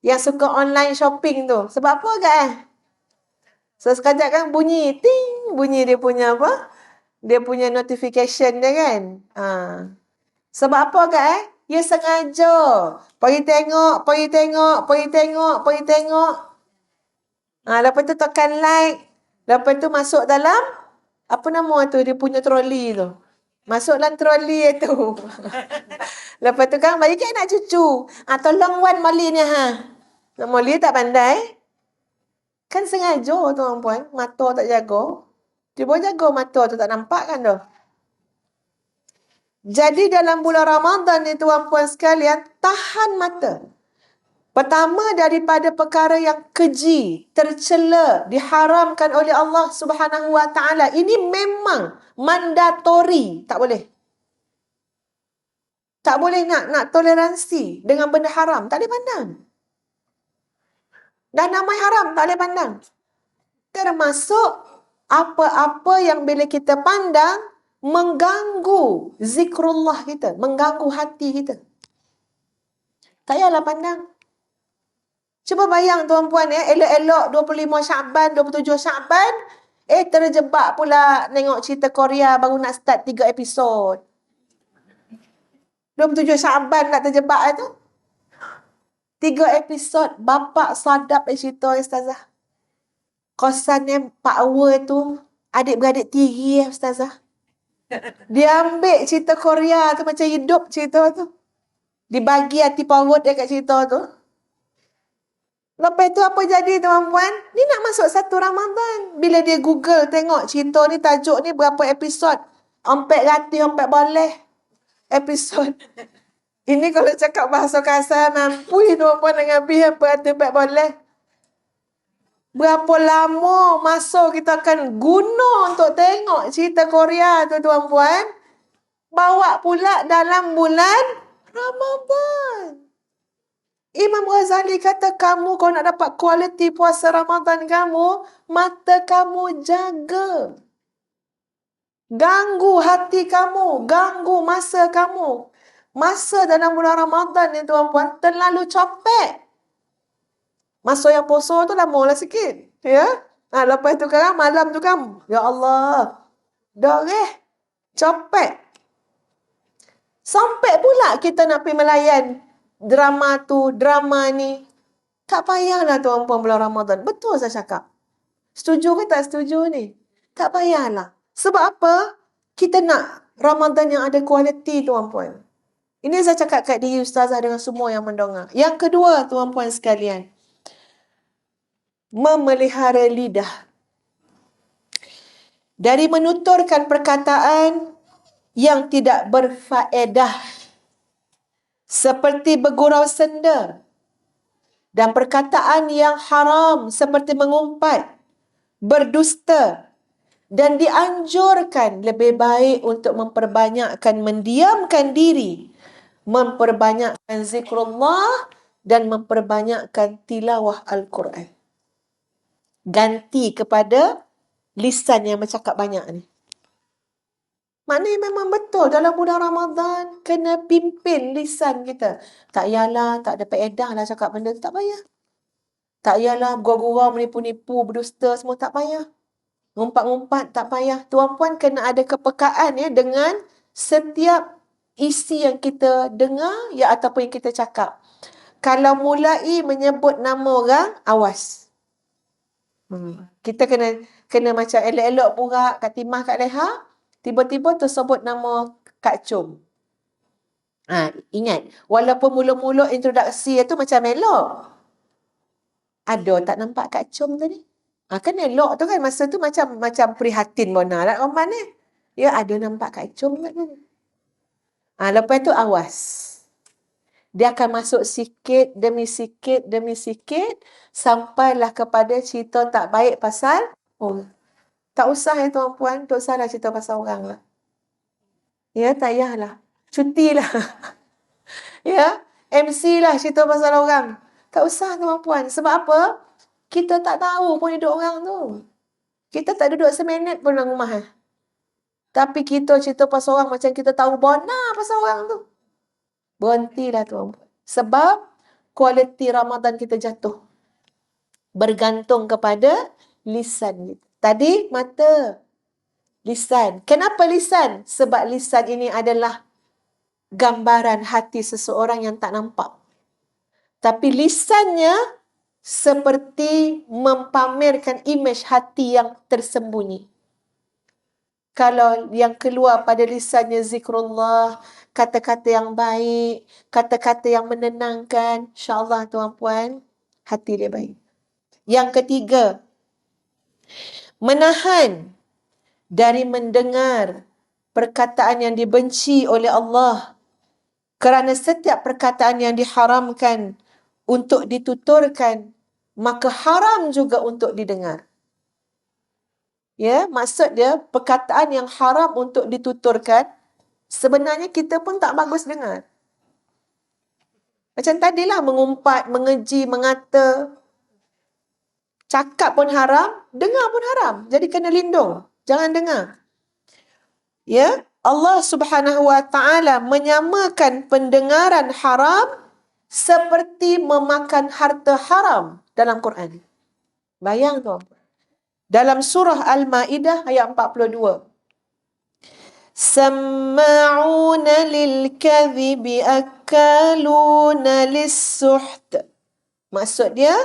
Yang suka online shopping tu. Sebab apa kan? So sekejap kan bunyi. Ting. Bunyi dia punya apa? Dia punya notification dia kan. Sebab apa kan? Dia sengaja. Pergi tengok. Lepas tu tekan like. Lepas tu masuk dalam. Apa nama tu? Dia punya troli tu. Masuk dalam troli tu. Lepas tu kan bayi kan nak cucu. Tolong Wan Molly ni ha. Molly tak pandai. Kan sengaja tuan-puan. Mata tak jaga. Dia boleh jaga mata tu tak nampak kan dah. Jadi dalam bulan Ramadan ni tuan-puan sekalian, tahan mata. Pertama daripada perkara yang keji, tercela, diharamkan oleh Allah Subhanahu Wa Taala. Ini memang mandatori, tak boleh. Tak boleh nak toleransi dengan benda haram. Tak boleh pandang. Dan namai haram, tak boleh pandang. Termasuk apa-apa yang bila kita pandang, mengganggu zikrullah kita, mengganggu hati kita. Tak payahlah pandang. Cuba bayang tuan-puan elok-elok 25 Syaban, 27 Syaban, terjebak pula tengok cerita Korea baru nak start 3 episod. 27 Syaban nak terjebak tu. 3 episod, bapak sadap cerita Ustazah. Kosannya Pak Awa tu, adik-beradik tiri Ustazah. Dia ambil cerita Korea tu macam hidup cerita tu. Dibagi hati parut dekat cerita tu. Lepas tu apa jadi tuan-puan? Dia nak masuk satu Ramadan. Bila dia Google tengok cerita ni, tajuk ni berapa episod. 400, 4 boleh episod. Ini kalau cakap bahasa kasar, mampu tuan-puan dengan habis apa 4 boleh. Berapa lama masa kita akan guna untuk tengok cerita Korea tu tuan-puan. Bawa pula dalam bulan Ramadan. Imam Ghazali kata kamu kalau nak dapat kualiti puasa Ramadan kamu, mata kamu jaga. Ganggu hati kamu, ganggu masa kamu. Masa dalam bulan Ramadan ni tuan-puan terlalu capek. Masa yang puasa tu lama lah sikit. Ya? Lepas tu kan malam tu kan, ya Allah, doreh, capek. Sampai pula kita nak pergi melayan drama tu, drama ni. Tak payahlah tuan-puan bulan Ramadan. Betul saya cakap. Setuju ke tak setuju ni? Tak payahlah. Sebab apa? Kita nak Ramadan yang ada kualiti tuan-puan. Ini saya cakap kat diri Ustazah dengan semua yang mendengar. Yang kedua tuan-puan sekalian. Memelihara lidah. Dari menuturkan perkataan yang tidak berfaedah. Seperti bergurau senda. Dan perkataan yang haram seperti mengumpat, berdusta. Dan dianjurkan lebih baik untuk memperbanyakkan, mendiamkan diri. Memperbanyakkan zikrullah dan memperbanyakkan tilawah Al-Quran. Ganti kepada lisan yang bercakap banyak ni. Maknanya memang betul dalam bulan Ramadan kena pimpin lisan kita. Tak yalah, tak ada faedah lah cakap benda tu, tak payah. Tak yalah gurau-gurau, menipu-nipu, berdusta semua, tak payah. Ngumpat-ngumpat, tak payah. Tuan-puan kena ada kepekaan dengan setiap isi yang kita dengar ataupun yang kita cakap. Kalau mulai menyebut nama orang, awas. Kita kena macam elok-elok pura kat timah kat leha, tiba-tiba tersebut nama Kak Chom. Ingat, walaupun mula-mula introduksi itu macam elok. Ada tak nampak Kak Chom tadi? Kan elok tu kan, masa tu macam prihatin Mona lah Oman ni. Ya, ada nampak Kak Chom kat tadi. Lepas tu awas. Dia akan masuk sikit demi sikit sampailah kepada cerita tak baik pasal tak usah tuan-puan, tak usahlah cerita pasal orang lah. Ya, tak payahlah. Cutilah. Ya, MC lah cerita pasal orang. Tak usah tuan-puan. Sebab apa? Kita tak tahu pun hidup orang tu. Kita tak duduk seminit pun dalam rumah. Tapi kita cerita pasal orang macam kita tahu benar pasal orang tu. Berhentilah tuan-puan. Sebab kualiti Ramadan kita jatuh. Bergantung kepada lisan kita. Tadi mata, lisan. Kenapa lisan? Sebab lisan ini adalah gambaran hati seseorang yang tak nampak. Tapi lisannya seperti mempamerkan imej hati yang tersembunyi. Kalau yang keluar pada lisannya zikrullah, kata-kata yang baik, kata-kata yang menenangkan, insya-Allah tuan-puan, hati dia baik. Yang ketiga, menahan dari mendengar perkataan yang dibenci oleh Allah. Kerana setiap perkataan yang diharamkan untuk dituturkan, maka haram juga untuk didengar. Ya, maksud dia perkataan yang haram untuk dituturkan, sebenarnya kita pun tak bagus dengar. Macam tadilah mengumpat, mengeji, mengata. Cakap pun haram, dengar pun haram. Jadi kena lindung. Jangan dengar. Ya, Allah Subhanahu wa taala menyamakan pendengaran haram seperti memakan harta haram dalam Quran. Bayang tu. Dalam surah Al-Maidah ayat 42. Samma'una lil-kadhibi akaluna lis-suht. Maksud dia,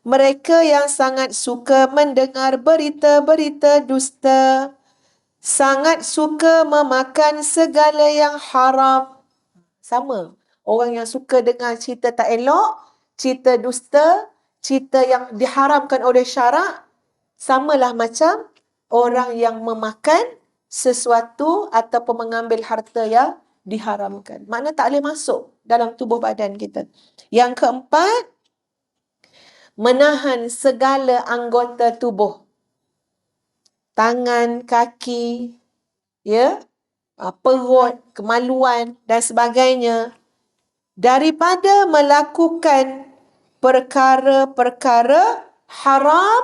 mereka yang sangat suka mendengar berita-berita dusta, sangat suka memakan segala yang haram. Sama. Orang yang suka dengar cerita tak elok, cerita dusta, cerita yang diharamkan oleh syarak, samalah macam orang yang memakan sesuatu ataupun mengambil harta yang diharamkan. Makna tak boleh masuk dalam tubuh badan kita. Yang keempat, menahan segala anggota tubuh. Tangan, kaki, ya, perut, kemaluan dan sebagainya daripada melakukan perkara-perkara haram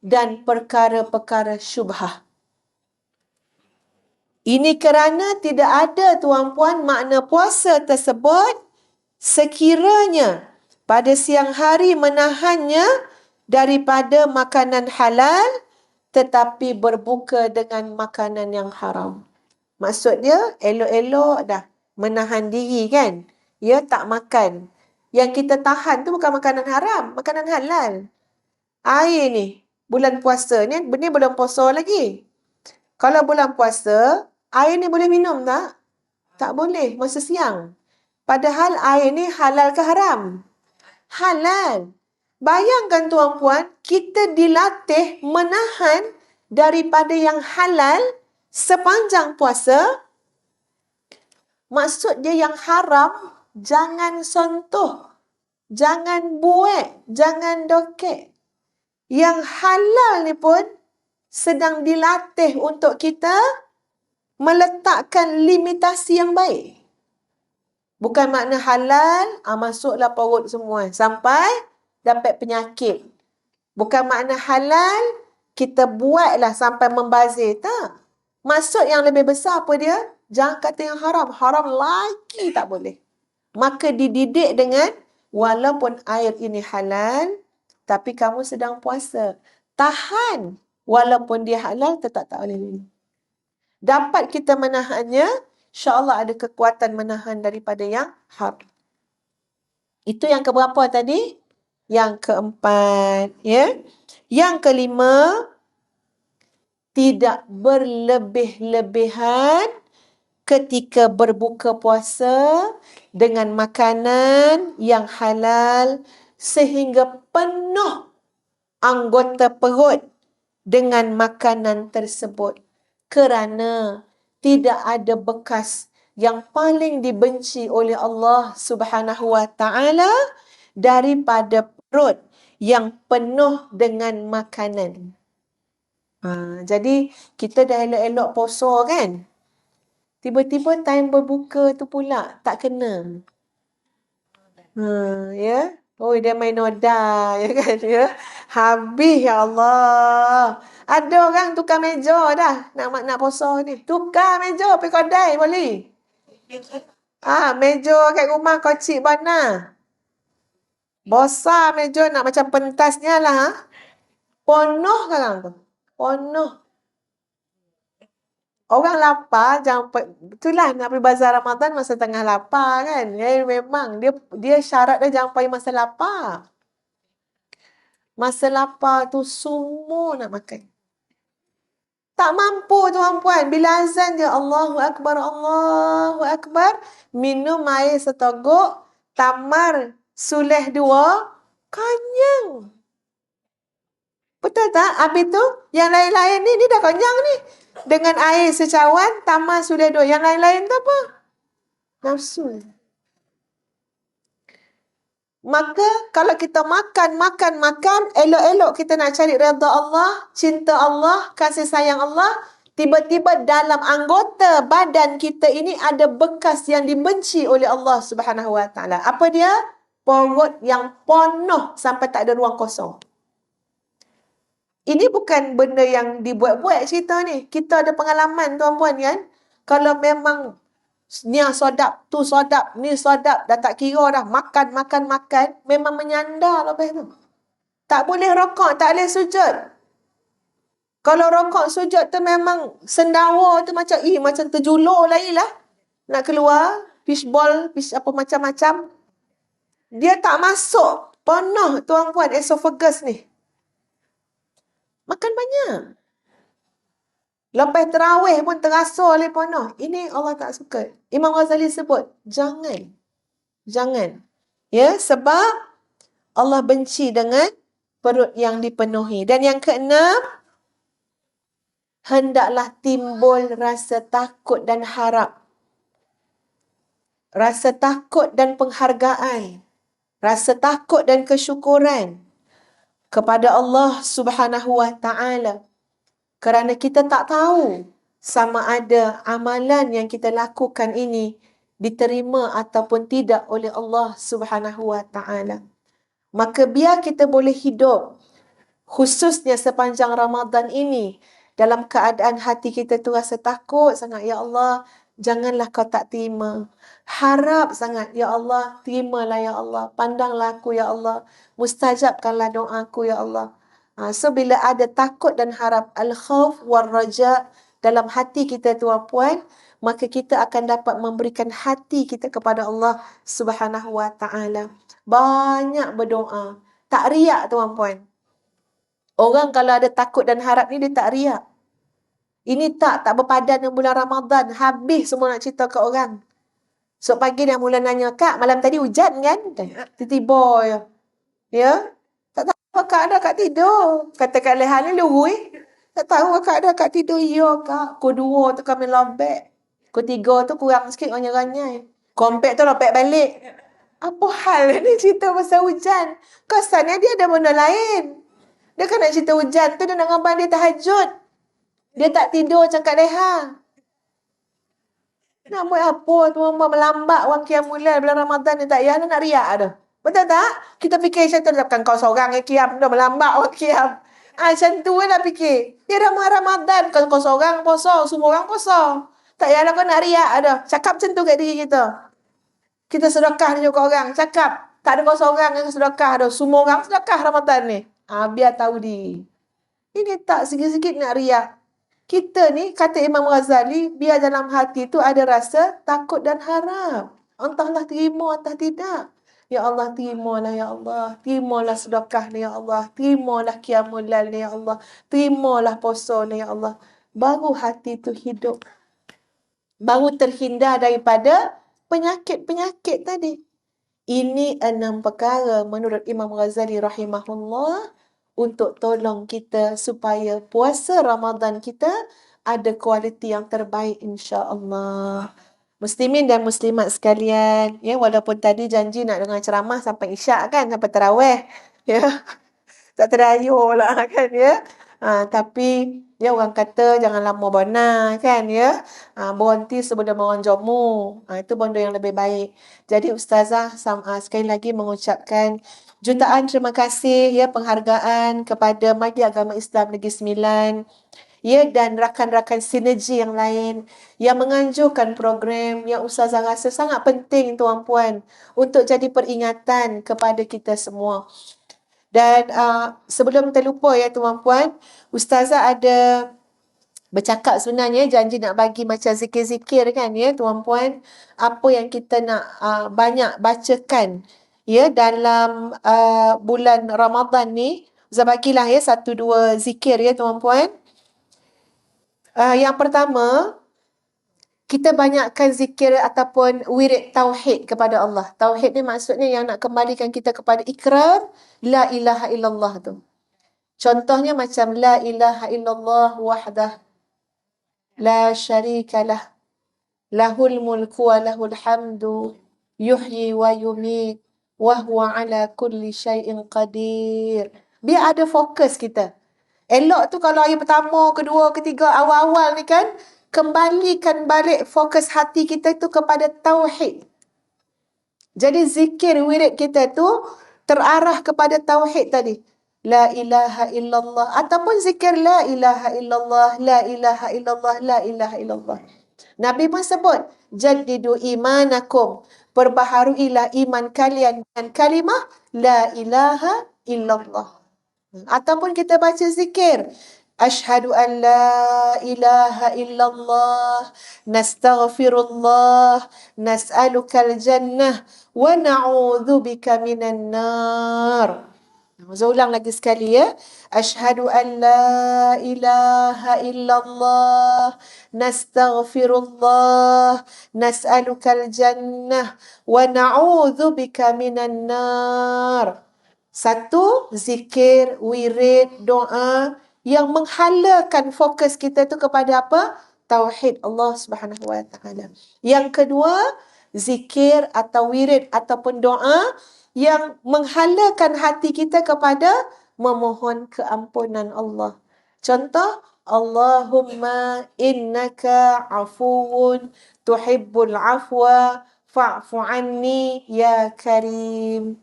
dan perkara-perkara syubhah. Ini kerana tidak ada, tuan-puan, makna puasa tersebut sekiranya pada siang hari menahannya daripada makanan halal tetapi berbuka dengan makanan yang haram. Maksud dia, elok-elok dah menahan diri kan? Ya, tak makan. Yang kita tahan tu bukan makanan haram, makanan halal. Air ni, bulan puasa ni, belum puasa lagi. Kalau bulan puasa, air ni boleh minum tak? Tak boleh, masa siang. Padahal air ni halal ke haram? Halal. Bayangkan tuan-puan, kita dilatih menahan daripada yang halal sepanjang puasa. Maksud dia yang haram, jangan sentuh. Jangan buat, jangan dokek. Yang halal ni pun sedang dilatih untuk kita meletakkan limitasi yang baik. Bukan makna halal, masuklah perut semua sampai dapat penyakit. Bukan makna halal, kita buatlah sampai membazir. Tak. Maksud yang lebih besar apa dia? Jangan kata yang haram. Haram lagi tak boleh. Maka dididik dengan, walaupun air ini halal, tapi kamu sedang puasa. Tahan. Walaupun dia halal, tetap tak boleh minum. Dapat kita menahannya, insya-Allah ada kekuatan menahan daripada yang haram. Itu yang keberapa tadi? Yang keempat, ya. Yang kelima, tidak berlebih-lebihan ketika berbuka puasa dengan makanan yang halal sehingga penuh anggota perut dengan makanan tersebut. Kerana tidak ada bekas yang paling dibenci oleh Allah Subhanahu wa taala daripada perut yang penuh dengan makanan. Jadi kita dah elok-elok puasa kan? Tiba-tiba time berbuka tu pula tak kena. Ya. Oh, dia main noda, ya kan? Ya. Habis, ya Allah. Ada orang tukar meja dah nak puasa ni. Tukar meja pergi kedai boleh. Meja kat rumah kocik bana. Besar meja nak macam pentasnya lah. Penuh sekarang tu. Penuh. Orang lapar, itulah nak pergi bazar Ramadan masa tengah lapar kan. Memang dia syarat dia jangan pergi masa lapar. Masa lapar tu semua nak makan. Tak mampu tuan-puan. Bila azan je Allahu Akbar, Allahu Akbar. Minum air seteguk. Tamar sulih 2. Kenyang. Betul tak? Habis tu, yang lain-lain ni dah kenyang ni. Dengan air secawan, tamar sudah 2. Yang lain-lain tu apa? Nafsu. Maka, kalau kita makan, elok-elok kita nak cari redha Allah, cinta Allah, kasih sayang Allah, tiba-tiba dalam anggota badan kita ini ada bekas yang dibenci oleh Allah Subhanahu Wa Taala. Apa dia? Perut yang penuh sampai tak ada ruang kosong. Ini bukan benda yang dibuat-buat cerita ni. Kita ada pengalaman tuan-puan kan. Kalau memang ni sodap, tu sodap, ni sodap, dah tak kira dah. Makan, memang menyandar lepas tu. Tak boleh rokok, tak boleh sujud. Kalau rokok sujud tu memang sendawa tu macam terjulur lagi lah. Nak keluar, fishball, apa macam-macam. Dia tak masuk. Penuh tuan-puan esophagus ni. Makan banyak. Lepas terawih pun terasa oleh penuh. Ini Allah tak suka. Imam Ghazali sebut, jangan. Ya, sebab Allah benci dengan perut yang dipenuhi. Dan yang keenam, hendaklah timbul rasa takut dan harap. Rasa takut dan penghargaan. Rasa takut dan kesyukuran kepada Allah Subhanahu Wa Taala. Kerana kita tak tahu sama ada amalan yang kita lakukan ini diterima ataupun tidak oleh Allah Subhanahu Wa Taala. Maka biar kita boleh hidup khususnya sepanjang Ramadan ini dalam keadaan hati kita tu rasa takut sangat, ya Allah, janganlah kau tak terima. Harap sangat, ya Allah, terimalah ya Allah. Pandanglah aku ya Allah. Mustajabkanlah doaku ya Allah. So bila ada takut dan harap, al-khawf wal-raja dalam hati kita tuan-puan, maka kita akan dapat memberikan hati kita kepada Allah Subhanahu Wa Taala. Banyak berdoa. Tak riak tuan-puan. Orang kalau ada takut dan harap ni dia tak riak. Ini tak berpadan dengan bulan Ramadan. Habis semua nak cerita ke orang. So pagi dia mula nanya, Kak, malam tadi hujan kan? Tiba-tiba je. Ya? Tak tahu Kak ada kat tidur. Kata Kak Lehan ni lurui. Tak tahu Kak ada kat tidur. Ya Kak. Kedua tu kami lobek. Ketiga tu kurang sikit ranyai-ranyai. Kompek tu lobek balik. Apa hal ni cerita pasal hujan? Kesannya dia ada benda lain. Dia kan nak cerita hujan tu, dia nak ngabar dia tahajud. Dia tak tidur macam Kak Leha. Nak buat apa tuan-tuan melambat orang qiyamul lail bulan Ramadan ni tak payah nak riak dah. Betul tak? Kita fikir macam tu, bukan kau seorang yang qiyam dah melambat orang qiyam. Macam tu lah fikir. Dia Ramadan, kau seorang puasa, semua orang puasa. Tak payahlah kau nak riak dah. Cakap macam tu kat diri kita. Kita sedekah juga orang. Cakap, tak ada kau seorang yang sedekah dah. Semua orang sedekah Ramadan ni. Biar tahu diri. Ini tak sikit-sikit nak riak. Kita ni, kata Imam Ghazali, biar dalam hati tu ada rasa takut dan harap. Entahlah terima, entah tidak. Ya Allah, terimalah ya Allah. Terimalah sedekah ni ya Allah. Terimalah qiyamul lail ni ya Allah. Terimalah puasa ni ya Allah. Baru hati tu hidup. Baru terhindar daripada penyakit-penyakit tadi. Ini 6 perkara menurut Imam Ghazali rahimahullah untuk tolong kita supaya puasa Ramadan kita ada kualiti yang terbaik insya-Allah. Muslimin dan muslimat sekalian, ya, walaupun tadi janji nak dengar ceramah sampai isyak kan, sampai tarawih, ya. Tak terayu lah kan, ya. Tapi ya orang kata jangan lama benar kan, ya. Berhenti sebelum orang jamu. Itu benda yang lebih baik. Jadi Ustazah sekali lagi mengucapkan jutaan terima kasih, ya, penghargaan kepada Majlis Agama Islam Negeri Sembilan, ya, dan rakan-rakan sinergi yang lain yang menganjurkan program yang Ustazah rasa sangat penting tuan-puan untuk jadi peringatan kepada kita semua. Dan sebelum terlupa ya tuan-puan, Ustazah ada bercakap sebenarnya, janji nak bagi macam zikir-zikir kan ya tuan-puan, apa yang kita nak banyak bacakan ya dalam bulan Ramadan ni. Ustazah bagilah ya 1-2 zikir ya tuan-puan. Yang pertama, kita banyakkan zikir ataupun wirid tauhid kepada Allah. Tauhid ni maksudnya yang nak kembalikan kita kepada ikrar la ilaha illallah tu. Contohnya macam la ilaha illallah wahdah la syarikalah lahul mulku wa lahul hamdu yuhyi wa yumit wa huwa ala kulli syai'in qadir. Biar ada fokus kita. Elok tu kalau ayat pertama, kedua, ketiga, awal-awal ni kan, kembalikan balik fokus hati kita tu kepada tauhid. Jadi zikir wirid kita tu terarah kepada tauhid tadi. La ilaha illallah. Ataupun zikir la ilaha illallah, la ilaha illallah, la ilaha illallah. Nabi pun sebut, jaddidu imanakum. Perbaharuilah iman kalian dengan kalimah la ilaha illallah. Ataupun kita baca zikir. Ashhadu an la ilaha illallah, nastaghfirullah, nas'alukal jannah, wa na'udzubika minan nar. Saya ulang lagi sekali ya. Ashhadu an la ilaha illallah, nastaghfirullah, nas'alukal jannah, wa na'udzubika minan nar. Satu, zikir, wirid, doa yang menghalakan fokus kita tu kepada apa? Tauhid Allah Subhanahu Wa Taala. Yang kedua, zikir atau wirid ataupun doa yang menghalakan hati kita kepada memohon keampunan Allah. Contoh, Allahumma innaka afuwun tuhibbul afwa fa'fu anni ya karim.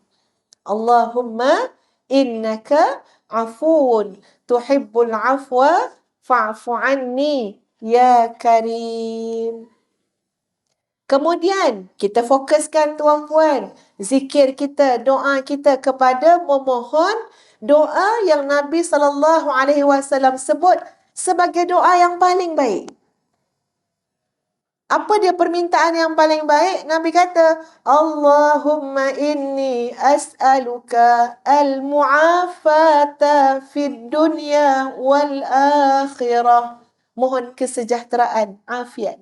Allahumma innaka afuwun tuhibbul afwa fa'fu anni ya karim. Kemudian kita fokuskan tuan-puan, zikir kita, doa kita kepada memohon doa yang Nabi SAW sebut sebagai doa yang paling baik. Apa dia permintaan yang paling baik? Nabi kata, Allahumma inni as'aluka al-mu'afata fid dunya wal akhirah. Mohon kesejahteraan, afiat.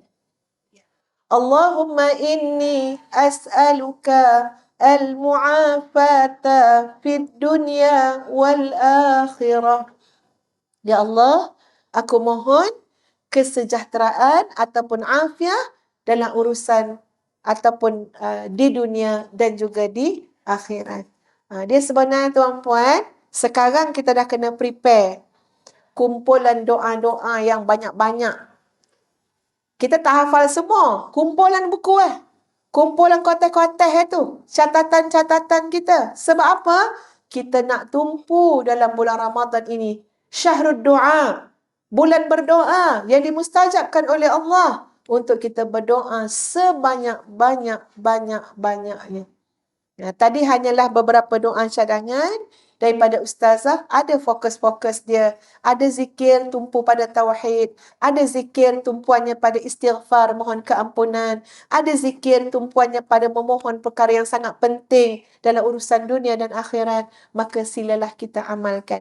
Allahumma inni as'aluka al-mu'afata fid dunya wal akhirah. Ya Allah, aku mohon kesejahteraan ataupun afiat dalam urusan ataupun di dunia dan juga di akhirat. Dia sebenarnya tuan-puan, sekarang kita dah kena prepare kumpulan doa-doa yang banyak-banyak. Kita tak hafal semua, kumpulan buku kumpulan kotak-kotak itu, catatan-catatan kita. Sebab apa? Kita nak tumpu dalam bulan Ramadan ini. Syahrul doa, bulan berdoa yang dimustajabkan oleh Allah untuk kita berdoa sebanyak-banyaknya. Tadi hanyalah beberapa doa cadangan daripada ustazah. Ada fokus-fokus dia. Ada zikir tumpu pada tauhid. Ada zikir tumpuannya pada istighfar, mohon keampunan. Ada zikir tumpuannya pada memohon perkara yang sangat penting dalam urusan dunia dan akhirat. Maka silalah kita amalkan.